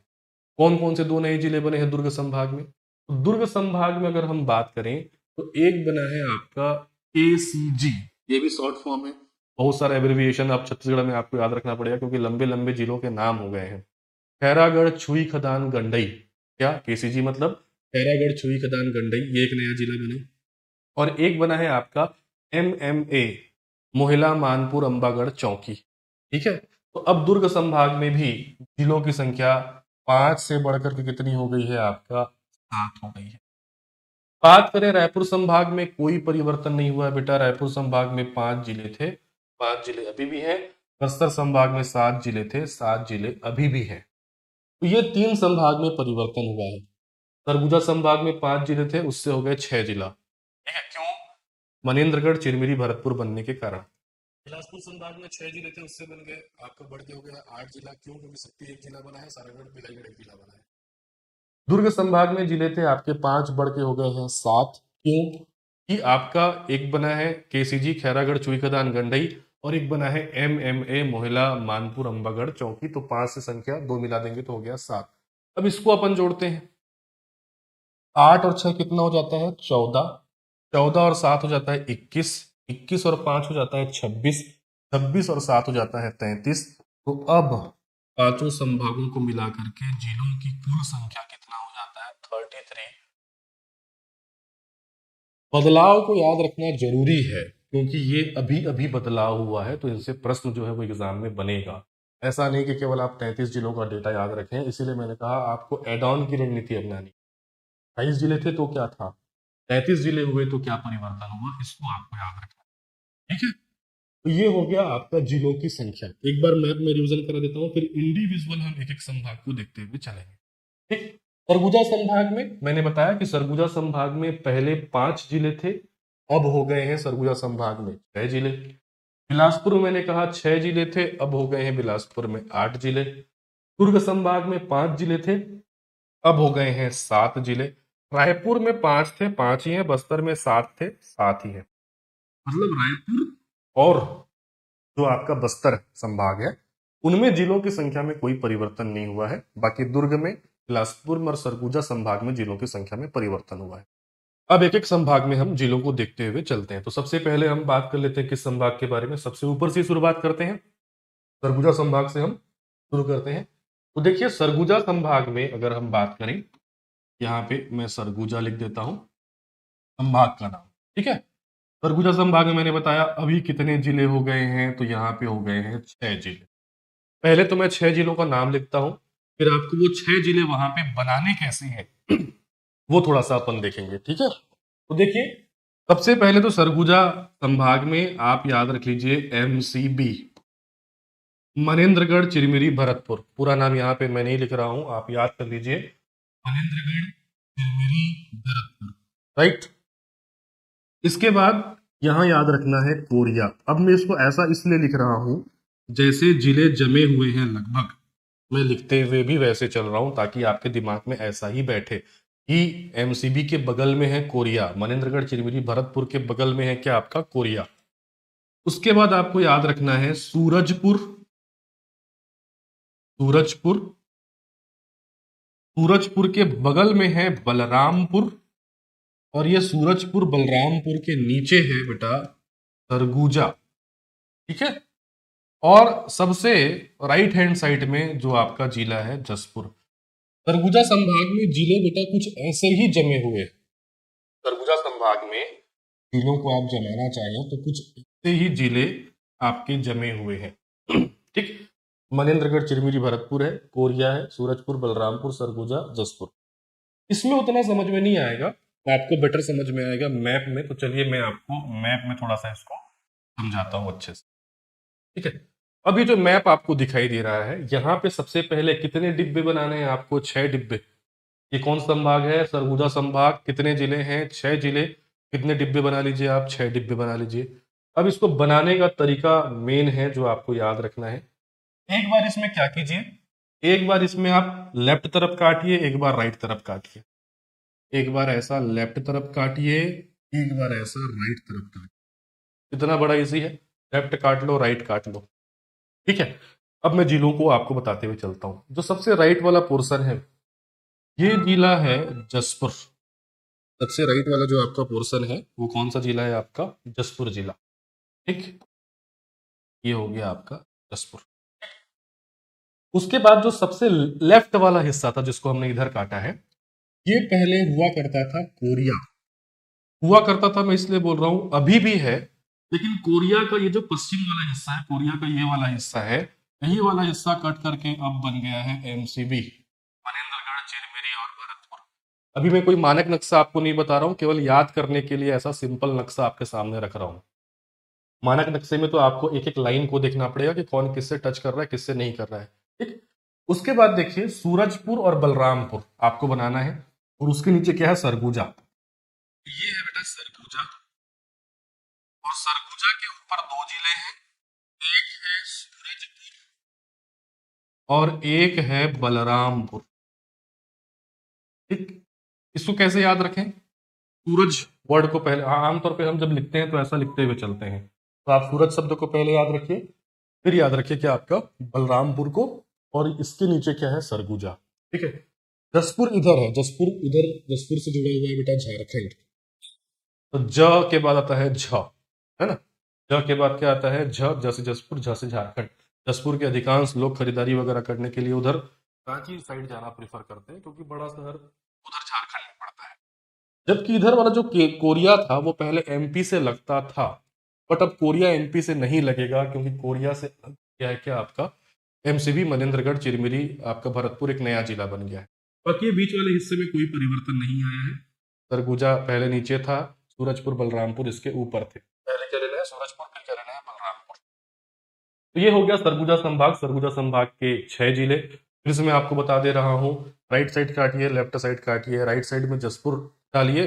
कौन कौन से 2 नए जिले बने हैं दुर्ग संभाग में? तो दुर्ग संभाग में अगर हम बात करें तो एक बना है आपका केसीजी, ये भी शॉर्ट फॉर्म है। बहुत सारे एब्रिविएशन अब छत्तीसगढ़ में आपको याद रखना पड़ेगा, क्योंकि लंबे लंबे जिलों के नाम हो गए हैं। खैरागढ़ छुई खदान गंडई, क्या केसीजी मतलब? खैरागढ़ छुई खदान गंडई, ये एक नया जिला बना। और एक बना है आपका एमएमए, मोहिला मानपुर अंबागढ़ चौकी। ठीक है, तो अब दुर्ग संभाग में भी जिलों की संख्या 5 से बढ़कर के कितनी हो गई है? आपका 7 हो गई है। बात करें रायपुर संभाग में, कोई परिवर्तन नहीं हुआ है बेटा। रायपुर संभाग में 5 जिले थे, 5 जिले अभी भी हैं। बस्तर संभाग में 7 जिले थे, 7 जिले अभी भी हैं। तो ये 3 संभाग में परिवर्तन हुआ है। सरगुजा संभाग में 5 जिले थे, उससे हो गए 6 जिला। ठीक है, क्यों? मनेन्द्रगढ़ चिरमिरी भरतपुर बनने के कारण। बिलासपुर संभाग में 6 जिले थे, उससे बन गए, आपका बढ़ के हो गया 8 जिला। क्यों? क्योंकि शक्ति एक जिला बना है, सारंगढ़ बिलाईगढ़ एक जिला बना है। दुर्ग संभाग में जिले थे आपके 5, बढ़ के हो गए हैं 7। क्यों? कि आपका एक बना है केसीजी खैरागढ़ चुईखदान गंडई, और एक बना है एमएमए मोहिला मानपुर अंबागढ़ चौकी। तो 5 से संख्या 2 मिला देंगे तो हो गया 7। अब इसको अपन जोड़ते हैं, 8 और 6 कितना हो जाता है? 14। 14 और 7 हो जाता है 21। 21 और 5 हो जाता है 26। 26 और 7 हो जाता है 33। तो अब पांचों संभागों को मिलाकर के जिलों की कुल संख्या कितना हो जाता है? 33। बदलाव को याद रखना जरूरी है, क्योंकि ये अभी अभी बदलाव हुआ है, तो इनसे प्रश्न जो है वो एग्जाम में बनेगा। ऐसा नहीं कि केवल आप 33 जिलों का डेटा याद रखें। इसीलिए मैंने कहा आपको एड ऑन की रणनीति अपनानी। 28 जिले थे तो क्या था, 33 जिले हुए तो क्या परिवर्तन हुआ, इसको आपको याद रखना। ठीक है, तो ये हो गया आपका जिलों की संख्या। एक बार मैप में रिवीजन करा देता हूँ, फिर इंडिविजुअल हम एक एक संभाग को देखते हुए चलेंगे। ठीक, सरगुजा संभाग में मैंने बताया कि सरगुजा संभाग में पहले 5 जिले थे, अब हो गए हैं सरगुजा संभाग में 6 जिले। बिलासपुर में मैंने कहा 6 जिले थे, अब हो गए हैं बिलासपुर में 8 जिले। दुर्ग संभाग में 5 जिले थे, अब हो गए हैं 7 जिले। रायपुर में 5 थे, 5 ही हैं। बस्तर में 7 थे, 7 ही हैं। मतलब रायपुर और जो आपका बस्तर संभाग है, उनमें जिलों की संख्या में कोई परिवर्तन नहीं हुआ है। बाकी दुर्ग में, बिलासपुर में और सरगुजा संभाग में जिलों की संख्या में परिवर्तन हुआ है। अब एक एक संभाग में हम जिलों को देखते हुए चलते हैं। तो सबसे पहले हम बात कर लेते हैं किस संभाग के बारे में। सबसे ऊपर से शुरुआत करते हैं, सरगुजा संभाग से हम शुरू करते हैं। तो देखिए, सरगुजा संभाग में अगर हम बात करें, यहाँ पे मैं सरगुजा लिख देता हूं संभाग का नाम। ठीक है, सरगुजा संभाग में मैंने बताया अभी कितने जिले हो गए हैं, तो यहाँ पे हो गए हैं 6 जिले। पहले तो मैं 6 जिलों का नाम लिखता हूं, फिर आपको वो 6 जिले वहां पे बनाने कैसे हैं वो थोड़ा सा अपन देखेंगे। ठीक है, तो देखिए, सबसे पहले तो सरगुजा संभाग में आप याद रख लीजिए एमसीबी, मनेन्द्रगढ़ चिरमिरी भरतपुर। पूरा नाम यहाँ पे मैं नहीं लिख रहा हूं, आप याद कर लीजिए, मनेन्द्रगढ़ चिरमिरी भरतपुर। राइट, इसके बाद यहां याद रखना है कोरिया। अब मैं इसको ऐसा इसलिए लिख रहा हूं जैसे जिले जमे हुए हैं लगभग, मैं लिखते हुए भी वैसे चल रहा हूं ताकि आपके दिमाग में ऐसा ही बैठे कि एमसीबी के बगल में है कोरिया, मनेन्द्रगढ़ चिरमिरी भरतपुर के बगल में है क्या आपका कोरिया। उसके बाद आपको याद रखना है सूरजपुर, सूरजपुर, सूरजपुर के बगल में है बलरामपुर, और ये सूरजपुर बलरामपुर के नीचे है बेटा सरगुजा। ठीक है। और सबसे राइट हैंड साइड में जो आपका जिला है जसपुर। सरगुजा संभाग में जिले बेटा कुछ ऐसे ही जमे हुए हैं। सरगुजा संभाग में जिलों को आप जमाना चाहें तो कुछ ऐसे ही जिले आपके जमे हुए हैं। ठीक। मनेन्द्रगढ़ चिरमिरी भरतपुर है, कोरिया है, सूरजपुर बलरामपुर सरगुजा जसपुर। इसमें उतना समझ में नहीं आएगा, आपको बेटर समझ में आएगा मैप में। तो चलिए मैं आपको मैप में थोड़ा सा इसको समझाता हूं अच्छे से। ठीक है। अब ये जो मैप आपको दिखाई दे रहा है, यहाँ पे सबसे पहले कितने डिब्बे बनाने हैं आपको? 6 डिब्बे। ये कौन सा संभाग है? सरगुजा संभाग। कितने जिले हैं? 6 जिले। कितने डिब्बे बना लीजिए आप? 6 डिब्बे बना लीजिए। अब इसको बनाने का तरीका मेन है जो आपको याद रखना है। एक बार इसमें क्या कीजिए, एक बार इसमें आप लेफ्ट तरफ काटिए, एक बार राइट तरफ काटिए। एक बार ऐसा लेफ्ट तरफ काटिए, एक बार ऐसा राइट तरफ काटिए। इतना बड़ा इजी है, लेफ्ट काट लो राइट काट लो। ठीक है। अब मैं जिलों को आपको बताते हुए चलता हूं। जो सबसे राइट वाला पोर्शन है ये जिला है जसपुर। सबसे राइट वाला जो आपका पोर्शन है वो कौन सा जिला है आपका? जसपुर जिला। ठीक। ये हो गया आपका जसपुर। उसके बाद जो सबसे लेफ्ट वाला हिस्सा था जिसको हमने इधर काटा है, ये पहले हुआ करता था कोरिया। हुआ करता था मैं इसलिए बोल रहा हूं, अभी भी है, लेकिन कोरिया का ये जो पश्चिम वाला हिस्सा है, कोरिया का ये वाला हिस्सा है, यही वाला हिस्सा कट करके अब बन गया है एमसीबी, मनेन्द्रगढ़ चिरमिरी और भरतपुर। अभी मैं कोई मानक नक्शा आपको नहीं बता रहा हूं, केवल याद करने के लिए ऐसा सिंपल नक्शा आपके सामने रख रहा हूं। मानक नक्शे में तो आपको एक एक लाइन को देखना पड़ेगा कि कौन किससे टच कर रहा है, किससे नहीं कर रहा है। ठीक। उसके बाद देखिए सूरजपुर और बलरामपुर आपको बनाना है, और उसके नीचे क्या है? सरगुजा। ये है बेटा सरगुजा, और सरगुजा के ऊपर दो जिले हैं, एक है सूरजपुर और एक है बलरामपुर। ठीक। इसको कैसे याद रखें? सूरज वर्ड को पहले, आमतौर पे हम जब लिखते हैं तो ऐसा लिखते हुए चलते हैं, तो आप सूरज शब्द को पहले याद रखिए, फिर याद रखिए क्या आपका बलरामपुर को, और इसके नीचे क्या है? सरगुजा। ठीक है। जसपुर इधर है, जसपुर इधर, जसपुर से जुड़ा हुआ है बेटा झारखंड। तो ज के बाद आता है झ, है ना? ज के बाद क्या आता है? झ। ज से जसपुर, झ से झारखंड। जसपुर के अधिकांश लोग खरीदारी वगैरह करने के लिए उधर रांची साइड जाना प्रेफर करते हैं, क्योंकि बड़ा शहर उधर झारखंड में पड़ता है। जबकि इधर वाला जो कोरिया था वो पहले एमपी से लगता था, बट अब कोरिया एमपी से नहीं लगेगा, क्योंकि कोरिया से क्या है क्या आपका एमसीबी मनेन्द्रगढ़ चिरमिरी आपका भरतपुर एक नया जिला बन गया है। बाकी ये बीच वाले हिस्से में कोई परिवर्तन नहीं आया है। सरगुजा पहले नीचे था, सूरजपुर बलरामपुर इसके ऊपर थे। पहले क्या लेना है? सूरजपुर, फिर क्या लेना है? बलरामपुर। तो ये हो गया सरगुजा संभाग। सरगुजा संभाग के 6 जिले फिर से मैं आपको बता दे रहा हूँ। राइट साइड काटिए, लेफ्ट साइड काटिए। राइट साइड में जसपुर डालिए,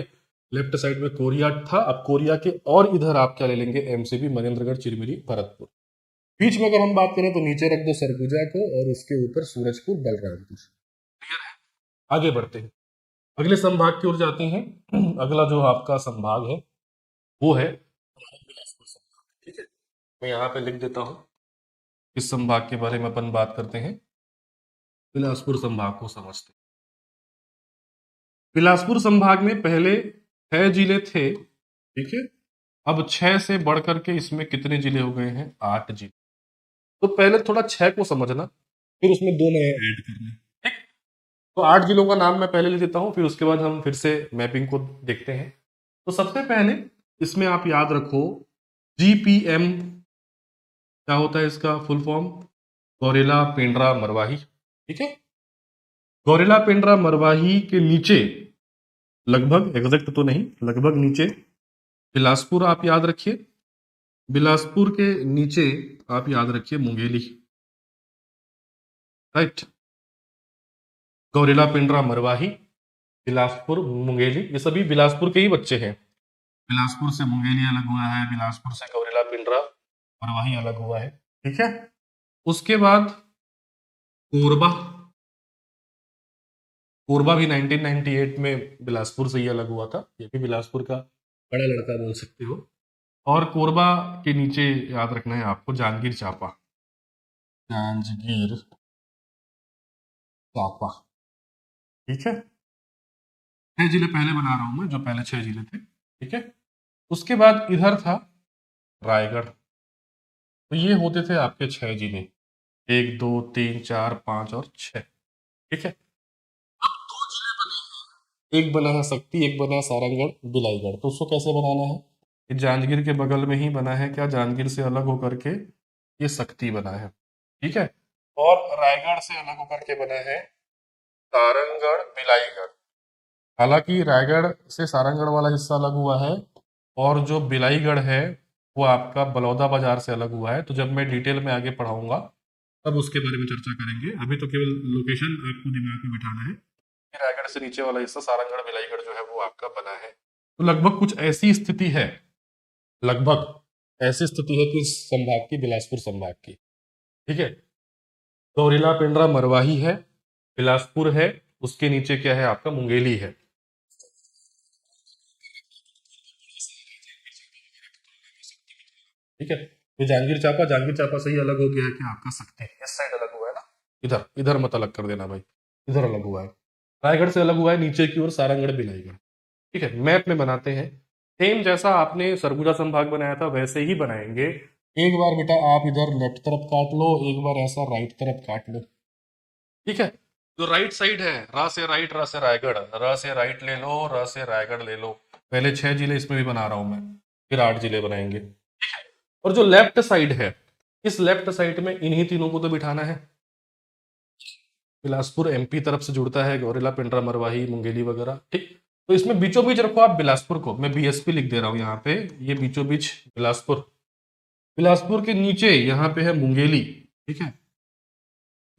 लेफ्ट साइड में कोरिया था। अब कोरिया के और इधर आप क्या ले लेंगे? एमसीबी मनेन्द्रगढ़ चिरमिरी भरतपुर। बीच में अगर हम बात करें तो नीचे रख दो सरगुजा को, और उसके ऊपर सूरजपुर बलरामपुर। क्लियर है? आगे बढ़ते हैं, अगले संभाग की ओर जाते हैं। अगला जो आपका संभाग है वो है बिलासपुर संभाग। ठीक है। मैं यहाँ पे लिख देता हूँ, इस संभाग के बारे में अपन बात करते हैं। बिलासपुर संभाग को समझते हैं। बिलासपुर संभाग में पहले 6 जिले थे। ठीक है। अब 6 से बढ़ करके इसमें कितने जिले हो गए हैं? 8 जिले। तो पहले थोड़ा 6 को समझना, फिर उसमें 2 नए ऐड करने। ठीक। तो 8 जिलों का नाम मैं पहले ले देता हूं, फिर उसके बाद हम फिर से मैपिंग को देखते हैं। तो सबसे पहले इसमें आप याद रखो जीपीएम, क्या होता है इसका फुल फॉर्म? गौरेला पेंड्रा मरवाही। ठीक है। गौरेला पेंड्रा मरवाही के नीचे, लगभग एग्जैक्ट तो नहीं, लगभग नीचे बिलासपुर आप याद रखिए। बिलासपुर के नीचे आप याद रखिए मुंगेली। राइट। गौरेला पेंड्रा मरवाही, बिलासपुर, मुंगेली, ये सभी बिलासपुर के ही बच्चे हैं। बिलासपुर से मुंगेली अलग हुआ है, बिलासपुर से गौरेला पिंडरा मरवाही अलग हुआ है। ठीक है, उसके बाद कोरबा, कोरबा भी 1998 में बिलासपुर से ही अलग हुआ था। ये भी बिलासपुर का बड़ा लड़का बोल सकते हो। और कोरबा के नीचे याद रखना है आपको जांजगीर चांपा, जांजगीर चांपा। ठीक है, 6 जिले पहले बना रहा हूं मैं, जो पहले 6 जिले थे। ठीक है, उसके बाद इधर था रायगढ़। तो ये होते थे आपके 6 जिले, 1 2 3 4 5 और 6। ठीक है, एक बना है शक्ति, एक बना है सारंगढ़ बिलाईगढ़। तो उसको कैसे बनाना है? ये जांजगीर के बगल में ही बना है क्या, जांजगीर से अलग होकर के ये शक्ति बना है। ठीक है, और रायगढ़ से अलग होकर के बना है सारंगढ़ बिलाईगढ़। हालांकि रायगढ़ से सारंगढ़ वाला हिस्सा अलग हुआ है, और जो बिलाईगढ़ है वो आपका बलौदा बाजार से अलग हुआ है। तो जब मैं डिटेल में आगे पढ़ाऊंगा तब उसके बारे में चर्चा करेंगे। अभी तो केवल लोकेशन आपको दिमाग में बिठाना है कि रायगढ़ से नीचे वाला हिस्सा सारंगढ़ बिलाईगढ़ जो है वो आपका बना है। तो लगभग कुछ ऐसी स्थिति है, लगभग ऐसी स्थिति है कि इस संभाग की, बिलासपुर संभाग की। ठीक है, गौरेला पेंड्रा मरवाही है, बिलासपुर है, उसके नीचे क्या है आपका, मुंगेली है। ठीक है, ये जांजगीर चांपा से ही अलग हो गया है कि आपका शक्ति इस साइड अलग हुआ है ना, इधर इधर मत अलग कर देना भाई, इधर अलग हुआ है। रायगढ़ से अलग हुआ है नीचे की ओर सारंगढ़ बिलाईगढ़। ठीक है, मैप में बनाते हैं। सेम जैसा आपने सरगुजा संभाग बनाया था वैसे ही बनाएंगे। एक बार बेटा आप इधर लेफ्ट तरफ काट लो, एक बार ऐसा राइट तरफ काट लो। ठीक है, जो राइट साइड है, रा से राइट, रा से रायगढ़, र से राइट ले लो, र से रायगढ़ ले लो। पहले 6 जिले इसमें भी बना रहा हूं मैं, फिर 8 जिले बनाएंगे। ठीक है, और जो लेफ्ट साइड है, इस लेफ्ट साइड में इन्हीं तीनों को तो बिठाना है। बिलासपुर एमपी तरफ से जुड़ता है, गौरेला पिंडरा मरवाही मुंगेली वगैरह। ठीक, तो इसमें बीचों बीच रखो आप बिलासपुर को, मैं बीएसपी लिख दे रहा हूं यहाँ पे, ये बीचों बीच बिलासपुर। बिलासपुर के नीचे यहाँ पे है मुंगेली। ठीक है,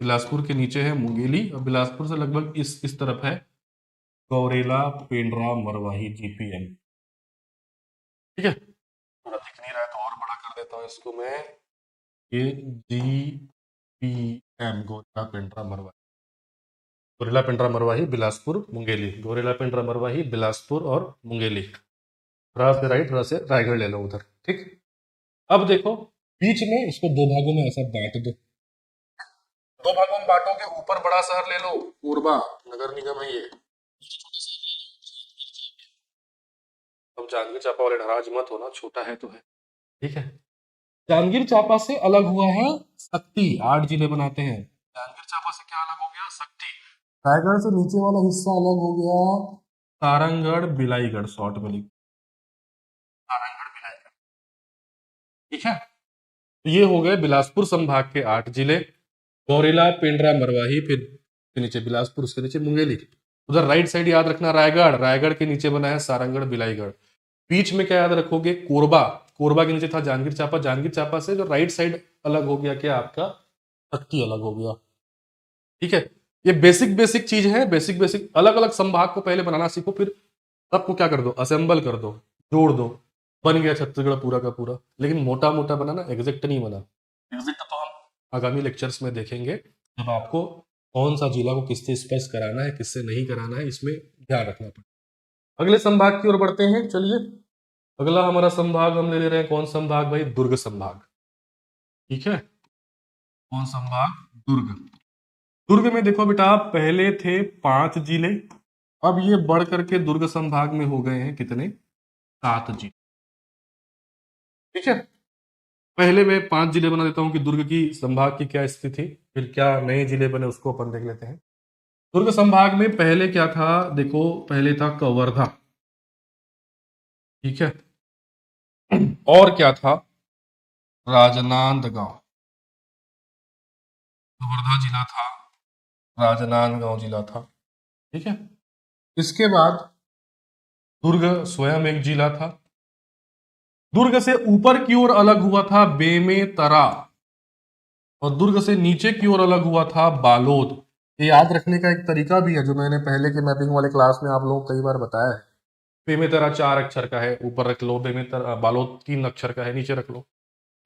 बिलासपुर के नीचे है मुंगेली, और बिलासपुर से लगभग इस तरफ है गौरेला पेंड्रा मरवाही जीपीएम। ठीक है, थोड़ा दिख नहीं रहा है तो और बड़ा कर देता हूँ इसको मैं, ये जीपीएम गौरेला पेंड्रा मरवाही, गोरेला पेंड्रा मरवाही बिलासपुर मुंगेली, गोरेला पेंड्रा मरवाही बिलासपुर और मुंगेली। रा से राइट, रा से रायगढ़ ले लो उधर। ठीक, अब देखो बीच में इसको 2 भागों में ऐसा बांट दो, 2 भागों में बांटोगे, ऊपर बड़ा शहर ले लो कोरबा, नगर निगम है ये। अब जांजगीर चांपा वाले नाराज मत होना, छोटा है तो है। ठीक है, जांजगीर चांपा से अलग हुआ है शक्ति, 8 जिले बनाते हैं। जांजगीर चांपा से क्या अलग हो गया, शक्ति। रायगढ़ से नीचे वाला हिस्सा अलग हो गया सारंगढ़ बिलाईगढ़, शॉर्ट में लिख, सारंगढ़ बिलाईगढ़। ठीक है, तो ये हो गए बिलासपुर संभाग के 8 जिले, गौरेला पेंड्रा मरवाही, फिर उसके नीचे बिलासपुर, उसके नीचे मुंगेली। उधर राइट साइड याद रखना रायगढ़, रायगढ़ के नीचे बना है सारंगढ़ बिलाईगढ़। बीच में क्या याद रखोगे, कोरबा, कोरबा के नीचे था जांजगीर चांपा, जांजगीर चांपा से जो राइट साइड अलग हो गया क्या आपका, शक्ति अलग हो गया। ठीक है, ये बेसिक बेसिक चीज है, बेसिक बेसिक। अलग अलग संभाग को पहले बनाना सीखो, फिर सबको क्या कर दो, असेंबल कर दो, जोड़ दो, बन गया छत्तीसगढ़ पूरा का पूरा। लेकिन मोटा मोटा बनाना, एग्जैक्ट नहीं बना। एग्जैक्ट तो हम आगामी लेक्चर्स में देखेंगे, जब आपको कौन सा जिला को किससे स्पर्श कराना है, किससे नहीं कराना है, इसमें ध्यान रखना पड़ेगा। अगले संभाग की ओर बढ़ते हैं, चलिए। अगला हमारा संभाग हम ले रहे हैं, कौन संभाग भाई, दुर्ग संभाग। ठीक है, कौन संभाग, दुर्ग। दुर्ग में देखो बेटा, पहले थे 5 जिले, अब ये बढ़ करके दुर्ग संभाग में हो गए हैं कितने, 7 जिले। ठीक है, पहले मैं 5 जिले बना देता हूं कि दुर्ग की संभाग की क्या स्थिति थी, फिर क्या नए जिले बने उसको अपन देख लेते हैं। दुर्ग संभाग में पहले क्या था, देखो पहले था कवर्धा। ठीक है, और क्या था, राजनांदगांव, कवर्धा जिला था, राजनांदगांव जिला था। ठीक है, इसके बाद दुर्ग स्वयं एक जिला था। दुर्ग से ऊपर की ओर अलग हुआ था बेमेतरा, और दुर्ग से नीचे की ओर अलग हुआ था बालोद। ये याद रखने का एक तरीका भी है, जो मैंने पहले के मैपिंग वाले क्लास में आप लोगों को कई बार बताया है बेमेतरा 4 अक्षर का है, ऊपर रख लो। बेमेतरा बालोद 3 अक्षर का है, नीचे रख लो।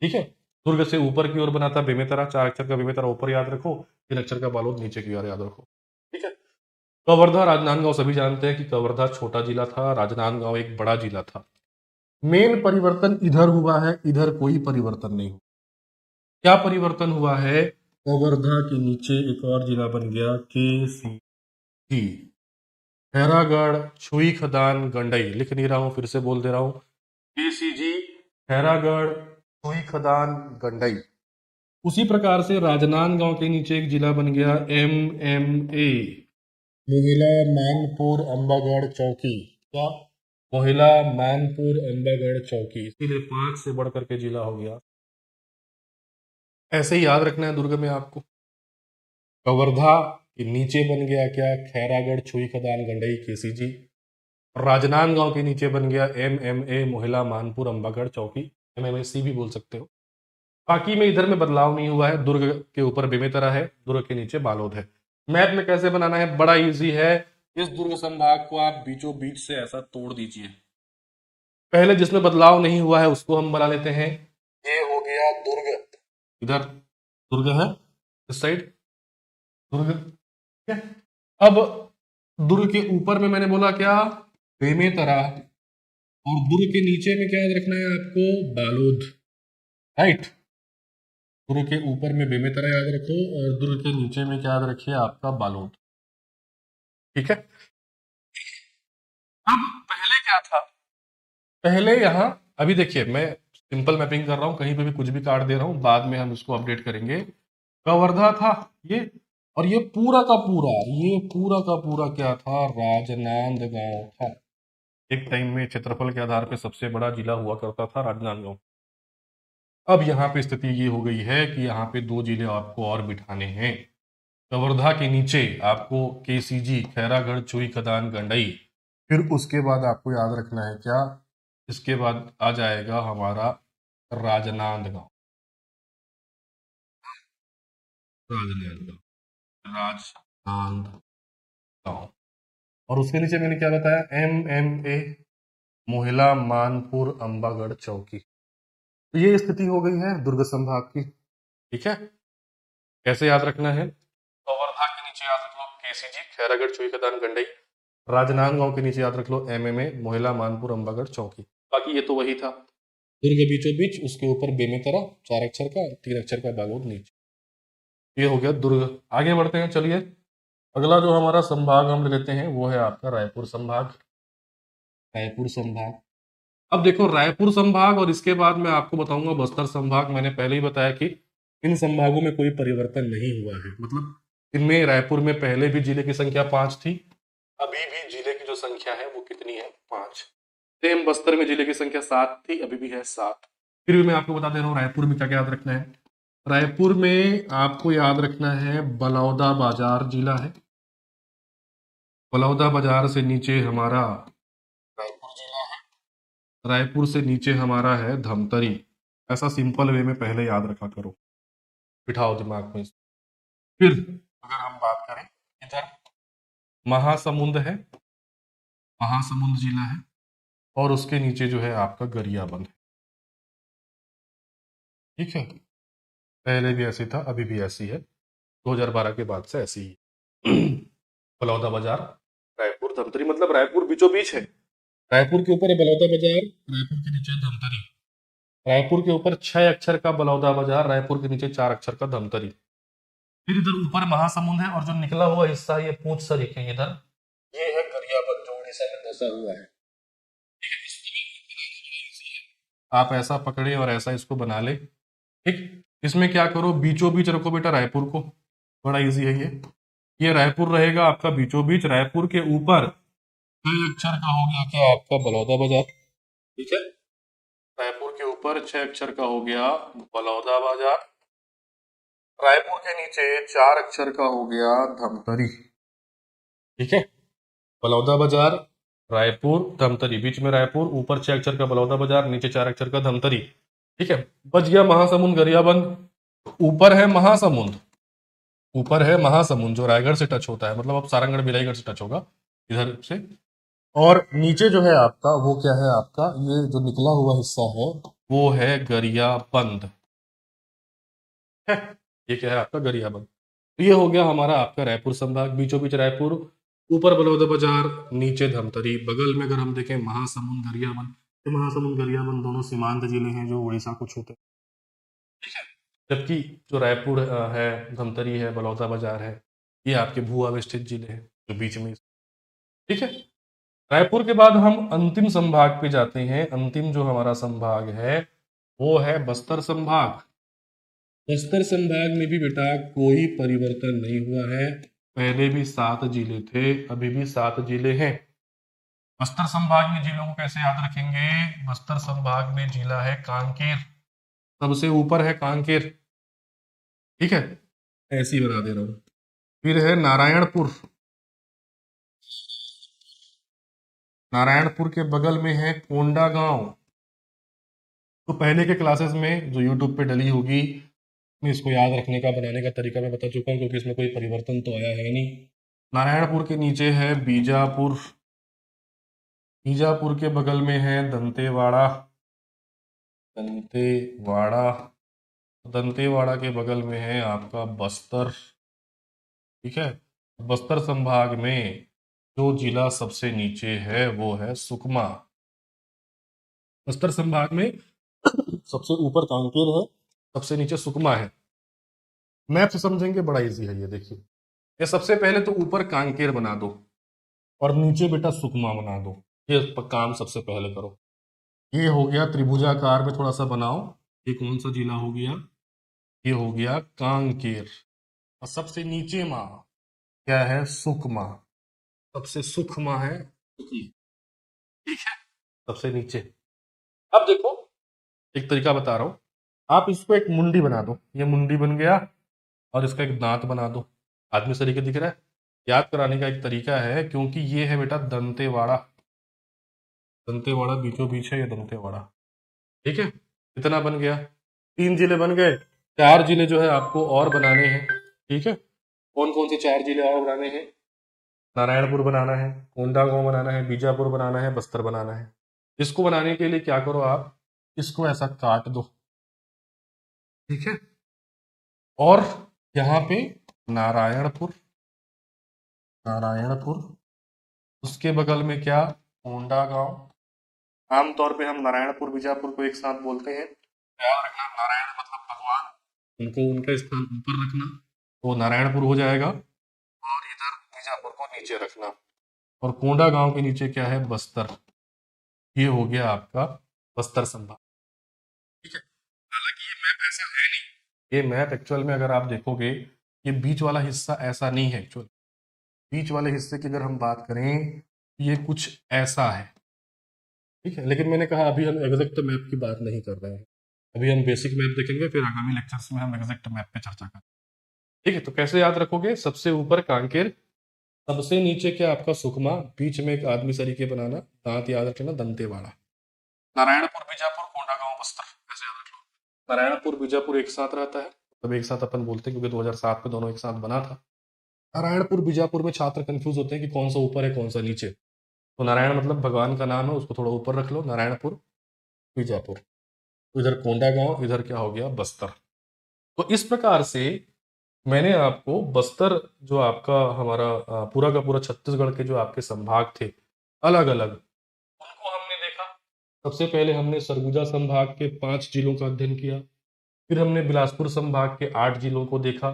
ठीक है, दुर्ग से ऊपर की ओर बना था बेमेतरा, 4 अक्षर का बेमेतरा ऊपर याद रखो, 3 अक्षर का बालोद नीचे की ओर याद रखो। ठीक है। कवर्धा राजनांदगांव सभी जानते हैं कि कवर्धा छोटा जिला था, राजनांदगांव एक बड़ा जिला था। मेन परिवर्तन इधर हुआ है, इधर कोई परिवर्तन नहीं हुआ। क्या परिवर्तन हुआ है? कवर्धा के नीचे एक और जिला बन गया KCG, खैरागढ़, छुई खदान, गंडई। लिख नहीं रहा हूं, फिर से बोल दे रहा हूं, KCG, खैरागढ़, छुई खदान, गंडई। उसी प्रकार से राजनांदगांव के नीचे एक जिला बन गया MMA, मोहिला, मानपुर, अंबागढ़, चौकी। क्या? मोहिला, मानपुर, अंबागढ़, चौकी। इसीलिए 5 से बढ़ करके जिला हो गया। ऐसे ही याद रखना है दुर्ग में आपको। कवर्धा के नीचे बन गया क्या? खैरागढ़, छुई खदान, गंडई, KCG। राजनांदगांव के नीचे बन गया MMA, मोहिला, मानपुर, अंबागढ़, चौकी। MMAC भी बोल सकते हो। बाकी में इधर में बदलाव नहीं हुआ है। दुर्ग के ऊपर बेमेतरा है, दुर्ग के नीचे बालोद है। मैप में कैसे बनाना है? बड़ा इजी है। इस दुर्ग संभाग को आप बीचों बीच से ऐसा तोड़ दीजिए। पहले जिसमें बदलाव नहीं हुआ है उसको हम बना लेते हैं। ये हो गया दुर्ग, इधर दुर्ग है, इस साइड दुर्ग। ठीक है। अब दुर्ग के ऊपर में मैंने बोला क्या? बेमेतरा। और दुर्ग के नीचे में क्या याद रखना है आपको? बालोद। राइट। दुर्ग के ऊपर में बेमेतरा याद रखो और दुर्ग के नीचे में क्या याद रखिए? आपका बालोद। ठीक है। अब पहले क्या था? पहले यहाँ, अभी देखिए मैं सिंपल मैपिंग कर रहा हूँ, कहीं पे भी कुछ भी काट दे रहा हूँ, बाद में हम इसको अपडेट करेंगे। कवर्धा था ये, और ये पूरा का पूरा, ये पूरा का पूरा क्या था? राजनांदगांव था। एक टाइम में क्षेत्रफल के आधार पे सबसे बड़ा जिला हुआ करता था राजनांदगांव। अब यहाँ पे स्थिति ये हो गई है कि यहाँ पे 2 जिले आपको और बिठाने हैं। कवर्धा के नीचे आपको KCG, खैरागढ़, चुई खदान, गंडई। फिर उसके बाद आपको याद रखना है क्या? इसके बाद आ जाएगा हमारा राजनांदगांव। राजनांदगांव, राजनांदगांव। और उसके नीचे मैंने क्या बताया? MMA, मोहिला, मानपुर, अंबागढ़, चौकी। तो ये स्थिति हो गई है दुर्ग संभाग की। ठीक है। कैसे याद रखना है? कवर्धा के नीचे याद रख लो KCG, खैरागढ़, चुई खदान, गंडई। राजनांदगांव के नीचे याद रख लो MMA, मोहिला, मानपुर, अंबागढ़, चौकी। बाकी ये तो वही था। दुर्ग बीचों बीच, उसके ऊपर बेमेतरा 4 अक्षर का, 3 अक्षर का बालोद नीचे। ये हो गया दुर्ग। आगे बढ़ते हैं, चलिए। अगला जो हमारा संभाग हम लेते हैं वो है आपका रायपुर संभाग। रायपुर संभाग। अब देखो, रायपुर संभाग और इसके बाद मैं आपको बताऊंगा बस्तर संभाग। मैंने पहले ही बताया कि इन संभागों में कोई परिवर्तन नहीं हुआ है। मतलब इनमें रायपुर में पहले भी जिले की संख्या 5 थी, अभी भी जिले की जो संख्या है वो कितनी है? 5। सेम बस्तर में जिले की संख्या 7 थी, अभी भी है 7। फिर भी मैं आपको बता दे रहा हूँ रायपुर में क्या क्या याद रखना है। रायपुर में आपको याद रखना है बलौदा बाजार जिला है। बलौदा बाजार से नीचे हमारा रायपुर जिला है। रायपुर से नीचे हमारा है धमतरी। ऐसा सिंपल वे में पहले याद रखा करो, बिठाओ दिमाग में। फिर अगर हम बात करें, इधर महासमुंद है, महासमुंद जिला है। और उसके नीचे जो है आपका गरियाबंद है। ठीक है। पहले भी ऐसी था, अभी भी ऐसी है, 2012 के बाद से ऐसी ही। बलौदा बाजार, रायपुर, धमतरी। मतलब रायपुर बीचों बीच है। रायपुर के ऊपर है बलौदा बाजार, रायपुर के नीचे है धमतरी। रायपुर के ऊपर 6 अक्षर का बलौदा बाजार, रायपुर के नीचे 4 अक्षर का धमतरी। फिर इधर ऊपर महासमुंद है, और जो निकला हुआ हिस्सा ये पूंछ सरीखे इधर, ये है गरियाबंद जो उड़ीसा में बसा हुआ है। आप ऐसा पकड़े और ऐसा इसको बना ले। ठीक। इसमें क्या करो, बीचों बीच रखो बेटा रायपुर को। बड़ा इजी है ये रायपुर रहेगा आपका बीचों बीच। रायपुर के ऊपर 6 अक्षर का हो गया क्या? आपका बलौदा बाजार। ठीक है। रायपुर के ऊपर 6 अक्षर का हो गया बलौदा बाजार। रायपुर के नीचे 4 अक्षर का हो गया धमतरी। ठीक है। बलौदा बाजार, रायपुर, धमतरी। बीच में रायपुर, ऊपर 6 अक्षर का बलौदा बाजार, नीचे 4 अक्षर का धमतरी। ठीक है। बच गया महासमुंद, गरियाबंद। ऊपर है महासमुंद, ऊपर है महासमुंद जो रायगढ़ से टच होता है। मतलब अब सारंगढ़ भिलाईगढ़ से टच होगा इधर से। और नीचे जो है आपका वो क्या है, आपका ये जो निकला हुआ हिस्सा है वो है गरियाबंद है। ये क्या है आपका गरियाबंद। तो ये हो गया हमारा आपका रायपुर संभाग, बीचों बीच रायपुर, ऊपर बलौदाबाजार, नीचे धमतरी, बगल में अगर हम देखें महासमुंद गरियाबंद। ये महासमुंद गरियाबंद दोनों सीमांत जिले हैं जो उड़ीसा को छूते हैं। ठीक है। जबकि जो रायपुर है, धमतरी है, बलौदाबाजार है, ये आपके भू अवस्थित जिले हैं जो बीच में। ठीक है। रायपुर के बाद हम अंतिम संभाग पे जाते हैं। अंतिम जो हमारा संभाग है वो है बस्तर संभाग। बस्तर संभाग में भी बेटा कोई परिवर्तन नहीं हुआ है। पहले भी 7 जिले थे, अभी भी 7 जिले हैं। बस्तर संभाग में जिलों को कैसे याद रखेंगे? बस्तर संभाग में जिला है कांकेर, सबसे ऊपर है कांकेर। ठीक है, ऐसे ही बना दे रहा हूं। फिर है नारायणपुर। नारायणपुर के बगल में है कोंडा गांव। तो पहले के क्लासेस में जो यूट्यूब पे डली होगी, मैं इसको याद रखने का, बनाने का तरीका मैं बता चुका हूँ, क्योंकि इसमें कोई परिवर्तन तो आया है नहीं। नारायणपुर के नीचे है बीजापुर। बीजापुर के बगल में है दंतेवाड़ा। दंतेवाड़ा। दंतेवाड़ा के बगल में है आपका बस्तर। ठीक है। बस्तर संभाग में जो जिला सबसे नीचे है वो है सुकमा। बस्तर संभाग में सबसे ऊपर कांकेर है, सबसे नीचे सुकमा है। मैप से समझेंगे, बड़ा इजी है ये, देखिए। ये सबसे पहले तो ऊपर कांकेर बना दो और नीचे बेटा सुकमा बना दो। ये काम सबसे पहले करो। ये हो गया त्रिभुजाकार में, थोड़ा सा बनाओ। ये कौन सा जिला हो गया? ये हो गया कांकेर। और सबसे नीचे माँ क्या है? सुकमा। सबसे सुखमा है सुकी। ठीक है, सबसे नीचे। अब देखो, एक तरीका बता रहा हूं। आप इसको एक मुंडी बना दो, ये मुंडी बन गया, और इसका एक दांत बना दो। आदमी इस तरीके दिख रहा है। याद कराने का एक तरीका है, क्योंकि ये है बेटा दंतेवाड़ा। दंतेवाड़ा बीचों बीच है ये दंतेवाड़ा। ठीक है, इतना बन गया। 3 जिले बन गए। 4 जिले जो है आपको और बनाने हैं। ठीक है, कौन कौन से 4 जिले और बनाने हैं? नारायणपुर बनाना है, कोंडागांव बनाना है, बीजापुर बनाना है, बस्तर बनाना है। इसको बनाने के लिए क्या करो आप, इसको ऐसा काट दो। ठीक है, और यहाँ पे नारायणपुर। नारायणपुर, उसके बगल में क्या? कोंडागांव। आमतौर पे हम नारायणपुर बीजापुर को एक साथ बोलते हैं। याद रखना, नारायण मतलब भगवान, उनको उनका स्थान ऊपर रखना, तो नारायणपुर हो जाएगा। और इधर बीजापुर को नीचे रखना। और कोंडा गांव के नीचे क्या है? बस्तर। ये हो गया आपका बस्तर संभाग। ठीक है, हालांकि ये मैप ऐसा है नहीं। ये मैप एक्चुअल में अगर आप देखोगे, ये बीच वाला हिस्सा ऐसा नहीं है एक्चुअल। बीच वाले हिस्से की अगर हम बात करें, ये कुछ ऐसा है। ठीक है, लेकिन मैंने कहा अभी हम एग्जैक्ट मैप की बात नहीं कर रहे हैं। अभी हम बेसिक मैप देखेंगे, फिर आगामी लेक्चर्स में हम एग्जैक्ट मैप पे चर्चा करेंगे। ठीक है, तो कैसे याद रखोगे? सबसे ऊपर कांकेर, सबसे नीचे क्या आपका सुकमा, बीच में एक आदमी सरीके बनाना, दांत याद रखना दंतेवाड़ा। नारायणपुर बीजापुर कोंडागांव बस्तर, ऐसे याद रख लो। नारायणपुर बीजापुर एक साथ रहता है, तब एक साथ अपन बोलते हैं, क्योंकि 2007 में दोनों एक साथ बना था। नारायणपुर बीजापुर में छात्र कंफ्यूज होते हैं कि कौन सा ऊपर है कौन सा नीचे। तो नारायण मतलब भगवान का नाम है, उसको थोड़ा ऊपर रख लो, नारायणपुर बीजापुर। तो इधर कोंडागांव, इधर क्या हो गया? बस्तर। तो इस प्रकार से मैंने आपको बस्तर, जो आपका हमारा पूरा का पूरा छत्तीसगढ़ के जो आपके संभाग थे अलग अलग, उनको हमने देखा। सबसे पहले हमने सरगुजा संभाग के 5 जिलों का अध्ययन किया। फिर हमने बिलासपुर संभाग के 8 जिलों को देखा।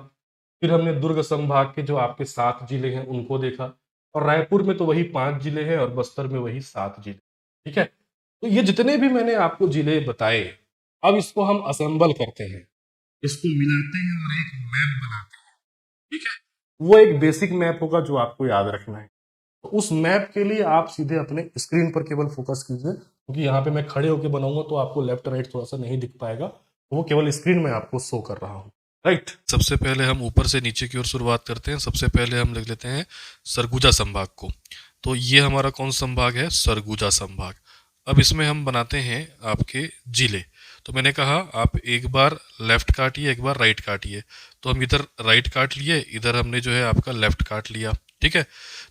फिर हमने दुर्ग संभाग के जो आपके 7 जिले हैं उनको देखा। और रायपुर में तो वही 5 जिले हैं और बस्तर में वही 7 जिले। ठीक है, तो ये जितने भी मैंने आपको जिले बताए, अब इसको हम असेंबल करते हैं, इसको मिलाते हैं और एक मैप बनाते हैं। ठीक है, वो एक बेसिक मैप होगा जो आपको याद रखना है। तो उस मैप के लिए आप सीधे अपने स्क्रीन पर केवल फोकस कीजिए, क्योंकि यहाँ पे मैं खड़े होकर बनाऊंगा तो आपको लेफ्ट राइट थोड़ा सा नहीं दिख पाएगा, वो केवल स्क्रीन में आपको शो कर रहा हूँ। राइट, सबसे पहले हम ऊपर से नीचे की ओर शुरुआत करते हैं। सबसे पहले हम लिख लेते हैं सरगुजा संभाग को। तो ये हमारा कौन संभाग है? सरगुजा संभाग। अब इसमें हम बनाते हैं आपके जिले। तो मैंने कहा आप एक बार लेफ्ट काटिए, एक बार राइट काटिए। तो हम इधर राइट काट लिए, इधर हमने जो है आपका लेफ्ट काट लिया। ठीक है।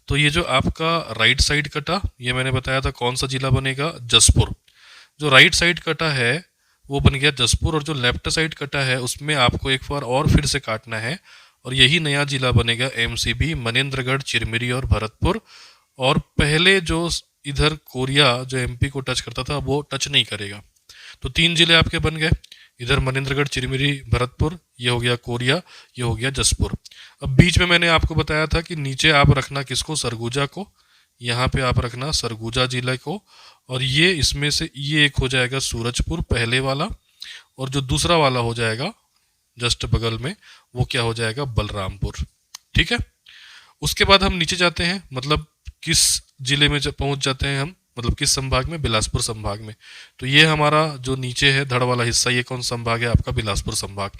तो ये जो आपका राइट साइड कटा, ये मैंने बताया था कौन सा जिला बनेगा, जसपुर। जो राइट साइड कटा है वो बन गया जसपुर, और जो लेफ्ट साइड कटा है उसमें आपको एक बार और फिर से काटना है, और यही नया जिला बनेगा एमसीबी, मनेंद्रगढ़, चिरमिरी और भरतपुर। और पहले जो इधर कोरिया जो एमपी को टच करता था वो टच नहीं करेगा। तो 3 जिले आपके बन गए, इधर मनेंद्रगढ़, चिरमिरी, भरतपुर, ये हो गया कोरिया, ये हो गया जसपुर। अब बीच में मैंने आपको बताया था कि नीचे आप रखना किसको, सरगुजा को, यहाँ पे आप रखना सरगुजा जिले को, और ये इसमें से ये एक हो जाएगा सूरजपुर पहले वाला, और जो दूसरा वाला हो जाएगा जस्ट बगल में वो क्या हो जाएगा, बलरामपुर। ठीक है। उसके बाद हम नीचे जाते हैं, मतलब किस जिले में पहुंच जाते हैं हम, मतलब किस संभाग में, बिलासपुर संभाग में। तो ये हमारा जो नीचे है धड़ वाला हिस्सा, ये कौन संभाग है, आपका बिलासपुर संभाग।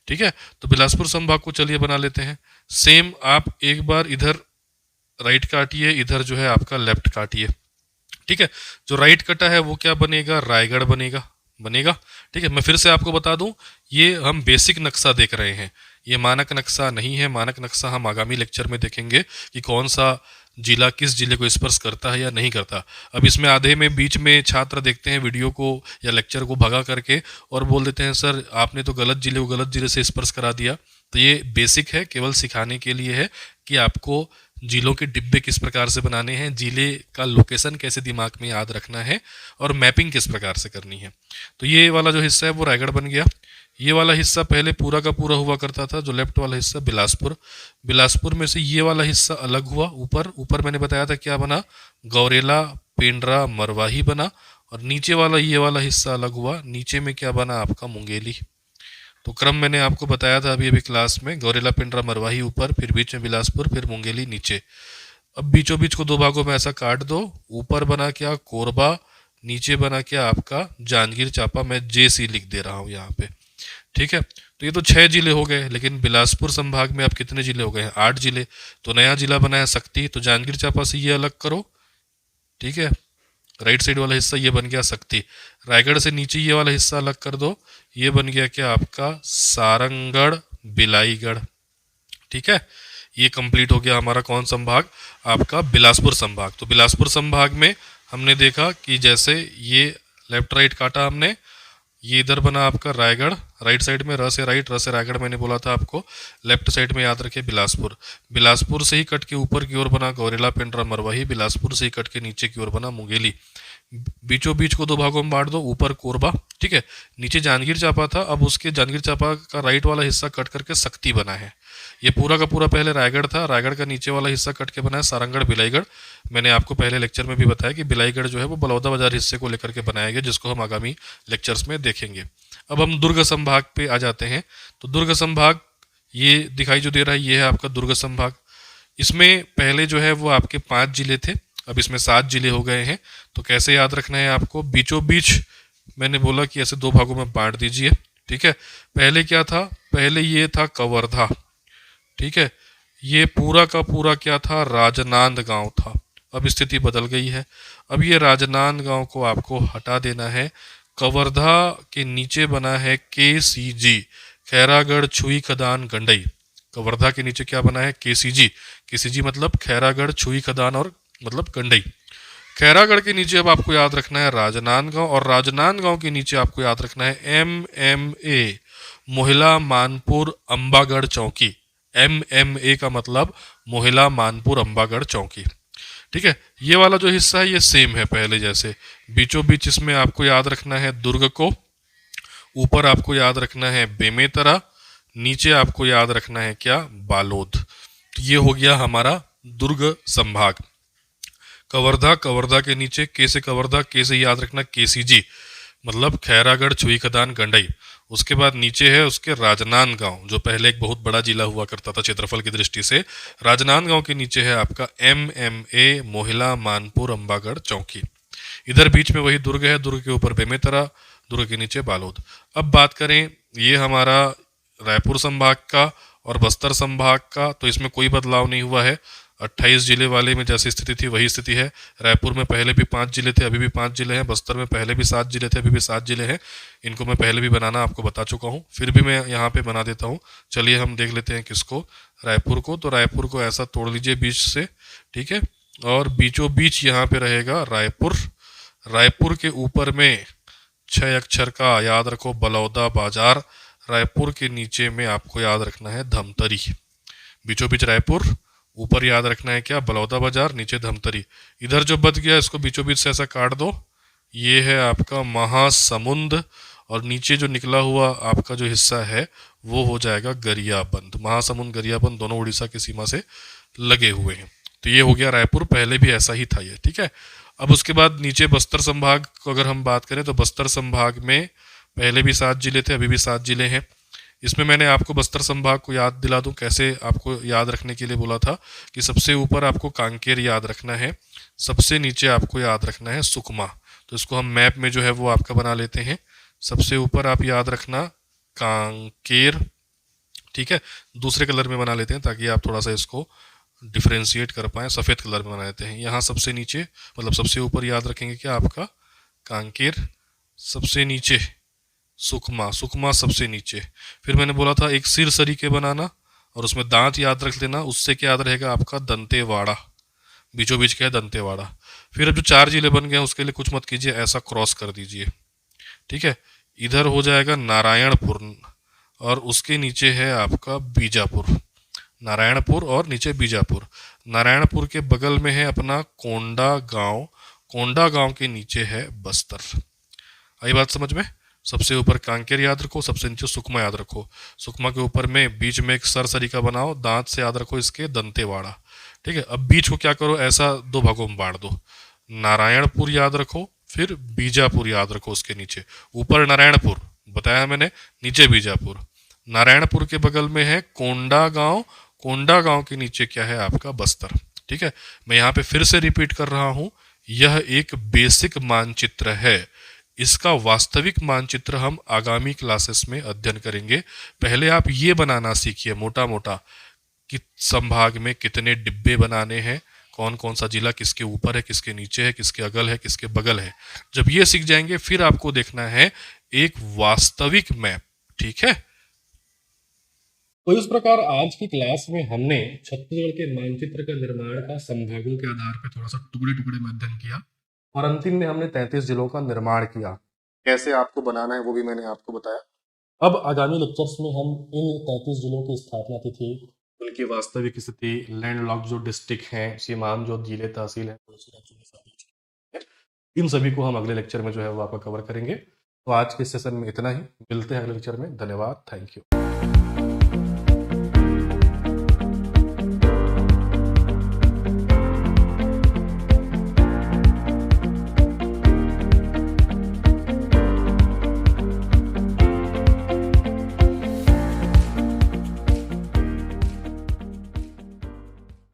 ठीक है। तो बिलासपुर संभाग को चलिए बना लेते हैं। सेम आप एक बार इधर राइट काटिए, इधर जो है आपका लेफ्ट काटिए। ठीक है। जो राइट कटा है वो क्या बनेगा, रायगढ़ बनेगा, बनेगा। ठीक है। मैं फिर से आपको बता दूं, ये हम बेसिक नक्शा देख रहे हैं, ये मानक नक्शा नहीं है। मानक नक्शा हम आगामी लेक्चर में देखेंगे कि कौन सा जिला किस जिले को स्पर्श करता है या नहीं करता। अब इसमें आधे में बीच में छात्र देखते हैं वीडियो को या लेक्चर को भगा करके और बोल देते हैं सर आपने तो गलत जिले को गलत जिले से स्पर्श करा दिया। तो ये बेसिक है, केवल सिखाने के लिए है कि आपको जिलों के डिब्बे किस प्रकार से बनाने हैं, जिले का लोकेशन कैसे दिमाग में याद रखना है, और मैपिंग किस प्रकार से करनी है। तो ये वाला जो हिस्सा है वो रायगढ़ बन गया। ये वाला हिस्सा पहले पूरा का पूरा हुआ करता था, जो लेफ्ट वाला हिस्सा बिलासपुर। बिलासपुर में से ये वाला हिस्सा अलग हुआ, ऊपर ऊपर मैंने बताया था क्या बना, गौरेला, पेंड्रा, मरवाही बना। और नीचे वाला ये वाला हिस्सा अलग हुआ, नीचे में क्या बना आपका, मुंगेली। तो क्रम मैंने आपको बताया था अभी अभी क्लास में, गौरेला, पिंडरा, मरवाही ऊपर, फिर बीच में बिलासपुर, फिर मुंगेली नीचे। अब बीचों बीच को 2 भागों में ऐसा काट दो, ऊपर बना क्या, कोरबा, नीचे बना क्या आपका, जांजगीर चांपा। मैं जेसी लिख दे रहा हूँ यहाँ पे। ठीक है। तो ये तो 6 जिले हो गए, लेकिन बिलासपुर संभाग में अब कितने जिले हो गए हैं, 8 जिले। तो नया जिला बना है शक्ति, तो जांजगीर चांपा से ये अलग करो। ठीक है। राइट साइड वाला हिस्सा ये बन गया शक्ति। रायगढ़ से नीचे ये वाला हिस्सा अलग कर दो, ये बन गया क्या आपका, सारंगढ़, बिलाईगढ़। ठीक है। ये कंप्लीट हो गया हमारा कौन संभाग, आपका बिलासपुर संभाग। तो बिलासपुर संभाग में हमने देखा कि जैसे ये लेफ्ट राइट काटा हमने, ये इधर बना आपका रायगढ़, राइट साइड में र से राइट, र से रायगढ़ मैंने बोला था आपको। लेफ्ट साइड में याद रखिए बिलासपुर। बिलासपुर से ही कट के ऊपर की ओर बना गौरेला, पेंड्रा, मरवाही। बिलासपुर से ही कट के नीचे की ओर बना मुंगेली। बीचों बीच को 2 भागों में बांट दो, ऊपर कोरबा। ठीक है। नीचे जांजगीर चांपा था, अब उसके जांजगीर चांपा का राइट वाला हिस्सा कट करके शक्ति बना है। ये पूरा का पूरा पहले रायगढ़ था, रायगढ़ का नीचे वाला हिस्सा कट के बना है सारंगढ़, बिलाईगढ़। मैंने आपको पहले लेक्चर में भी बताया कि बिलाईगढ़ जो है वो बलौदा बाजार हिस्से को लेकर के बनाया गया, जिसको हम आगामी लेक्चर्स में देखेंगे। अब हम दुर्ग संभाग पे आ जाते हैं। तो दुर्ग संभाग ये दिखाई जो दे रहा है, ये है आपका दुर्ग संभाग। इसमें पहले जो है वो आपके 5 जिले थे, अब इसमें 7 जिले हो गए हैं। तो कैसे याद रखना है आपको, बीचों बीच मैंने बोला कि ऐसे 2 भागों में बांट दीजिए। ठीक है। पहले क्या था, पहले ये था कवर्धा। ठीक है। ये पूरा का पूरा क्या था, राजनांद गांव था। अब स्थिति बदल गई है, अब ये राजनांद गांव को आपको हटा देना है। कवर्धा के नीचे बना है KCG, खैरागढ़, छुई, खदान, गंडई। कवर्धा के नीचे क्या बना है, KCG। KCG मतलब खैरागढ़, छुई, खदान और मतलब गंडई। खैरागढ़ के नीचे अब आपको याद रखना है राजनांदगांव, और राजनांदगांव के नीचे आपको याद रखना है MMA, मोहिला, मानपुर, अंबागढ़ चौकी। MMA का मतलब मोहिला, मानपुर, अंबागढ़ चौकी। ठीक है। ये वाला जो हिस्सा है ये सेम है पहले जैसे। बीचों बीच इसमें आपको याद रखना है दुर्ग को, ऊपर आपको याद रखना है बेमेतरा, नीचे आपको याद रखना है क्या, बालोद। तो ये हो गया हमारा दुर्ग संभाग। कवर्धा, कवर्धा के नीचे के से कवर्धा, के से याद रखना KCG मतलब खैरागढ़, छुई, खदान, गंडई। उसके बाद नीचे है उसके राजनांदगांव, जो पहले एक बहुत बड़ा जिला हुआ करता था क्षेत्रफल की दृष्टि से। राजनांदगांव के नीचे है आपका MMA, मोहिला, मानपुर, अंबागढ़ चौकी। इधर बीच में वही दुर्ग है, दुर्ग के ऊपर बेमेतरा, दुर्ग के नीचे बालोद। अब बात करें ये हमारा रायपुर संभाग का और बस्तर संभाग का, तो इसमें कोई बदलाव नहीं हुआ है। 28 जिले वाले में जैसी स्थिति थी वही स्थिति है। रायपुर में पहले भी 5 जिले थे, अभी भी 5 जिले हैं। बस्तर में पहले भी 7 जिले थे, अभी भी 7 जिले हैं। इनको मैं पहले भी बनाना आपको बता चुका हूँ, फिर भी मैं यहाँ पे बना देता हूँ। चलिए हम देख लेते हैं किसको, रायपुर को, तो रायपुर को ऐसा तोड़ लीजिए बीच से, ठीक है। और बीचों बीच यहाँ पे रहेगा रायपुर। रायपुर के ऊपर में 6 अक्षर का याद रखो बलौदा बाजार। रायपुर के नीचे में आपको याद रखना है धमतरी। बीचों बीच रायपुर, ऊपर याद रखना है क्या, बलौदा बाजार, नीचे धमतरी। इधर जो बच गया इसको बीचों बीच से ऐसा काट दो, ये है आपका महासमुंद। और नीचे जो निकला हुआ आपका जो हिस्सा है वो हो जाएगा गरियाबंद। महासमुंद गरियाबंद दोनों उड़ीसा की सीमा से लगे हुए हैं। तो ये हो गया रायपुर, पहले भी ऐसा ही था ये, ठीक है। अब उसके बाद नीचे बस्तर संभाग को अगर हम बात करें तो बस्तर संभाग में पहले भी 7 जिले थे, अभी भी 7 जिले हैं। इसमें मैंने आपको बस्तर संभाग को याद दिला दूं कैसे, आपको याद रखने के लिए बोला था कि सबसे ऊपर आपको कांकेर याद रखना है, सबसे नीचे आपको याद रखना है सुकमा। तो इसको हम मैप में जो है वो आपका बना लेते हैं। सबसे ऊपर आप याद रखना कांकेर, ठीक है। दूसरे कलर में बना लेते हैं ताकि आप थोड़ा सा इसको डिफ्रेंशिएट कर पाए, सफ़ेद कलर में बना लेते हैं। यहाँ सबसे नीचे मतलब सबसे ऊपर याद रखेंगे क्या आपका कांकेर, सबसे नीचे सुकमा, सुकमा सबसे नीचे। फिर मैंने बोला था एक सिर सरीके बनाना और उसमें दांत याद रख लेना, उससे क्या याद रहेगा आपका दंतेवाड़ा। बीचों बीच क्या है दंतेवाड़ा। फिर अब जो 4 जिले बन गए हैं उसके लिए कुछ मत कीजिए, ऐसा क्रॉस कर दीजिए, ठीक है। इधर हो जाएगा नारायणपुर और उसके नीचे है आपका बीजापुर। नारायणपुर और नीचे बीजापुर। नारायणपुर के बगल में है अपना कोंडा गांव, कोंडा गांव के नीचे है बस्तर। आई बात समझ में। सबसे ऊपर कांकेर याद रखो, सबसे नीचे सुकमा याद रखो। सुकमा के ऊपर में बीच में एक सर सरीका बनाओ, दांत से याद रखो इसके दंतेवाड़ा, ठीक है। अब बीच को क्या करो, ऐसा 2 भागों में बांट दो। नारायणपुर याद रखो, फिर बीजापुर याद रखो उसके नीचे। ऊपर नारायणपुर बताया मैंने, नीचे बीजापुर। नारायणपुर के बगल में है कोंडा गांव, कोंडा गांव के नीचे क्या है आपका बस्तर, ठीक है। मैं यहाँ पे फिर से रिपीट कर रहा हूं, यह एक बेसिक मानचित्र है। इसका वास्तविक मानचित्र हम आगामी क्लासेस में अध्ययन करेंगे। पहले आप ये बनाना सीखिए मोटा मोटा कि संभाग में कितने डिब्बे बनाने हैं, कौन कौन सा जिला किसके ऊपर है, किसके नीचे है, किसके अगल है, किसके बगल है। जब ये सीख जाएंगे फिर आपको देखना है एक वास्तविक मैप, ठीक है। तो इस प्रकार आज की क्लास में हमने छत्तीसगढ़ के मानचित्र का निर्माण का संभागों के आधार पर थोड़ा सा टुकड़े टुकड़े में अध्ययन किया और अंतिम में हमने 33 जिलों का निर्माण किया। कैसे आपको बनाना है वो भी मैंने आपको बताया। अब आगामी लेक्चर्स में हम इन 33 जिलों की स्थापना तिथि, उनकी वास्तविक स्थिति, लैंडलॉक्ड जो डिस्ट्रिक्ट हैं, सीमांत जो जिले तहसील है, इन सभी को हम अगले लेक्चर में जो है वो आपका कवर करेंगे। तो आज के सेशन में इतना ही, मिलते हैं अगले लेक्चर में। धन्यवाद, थैंक यू।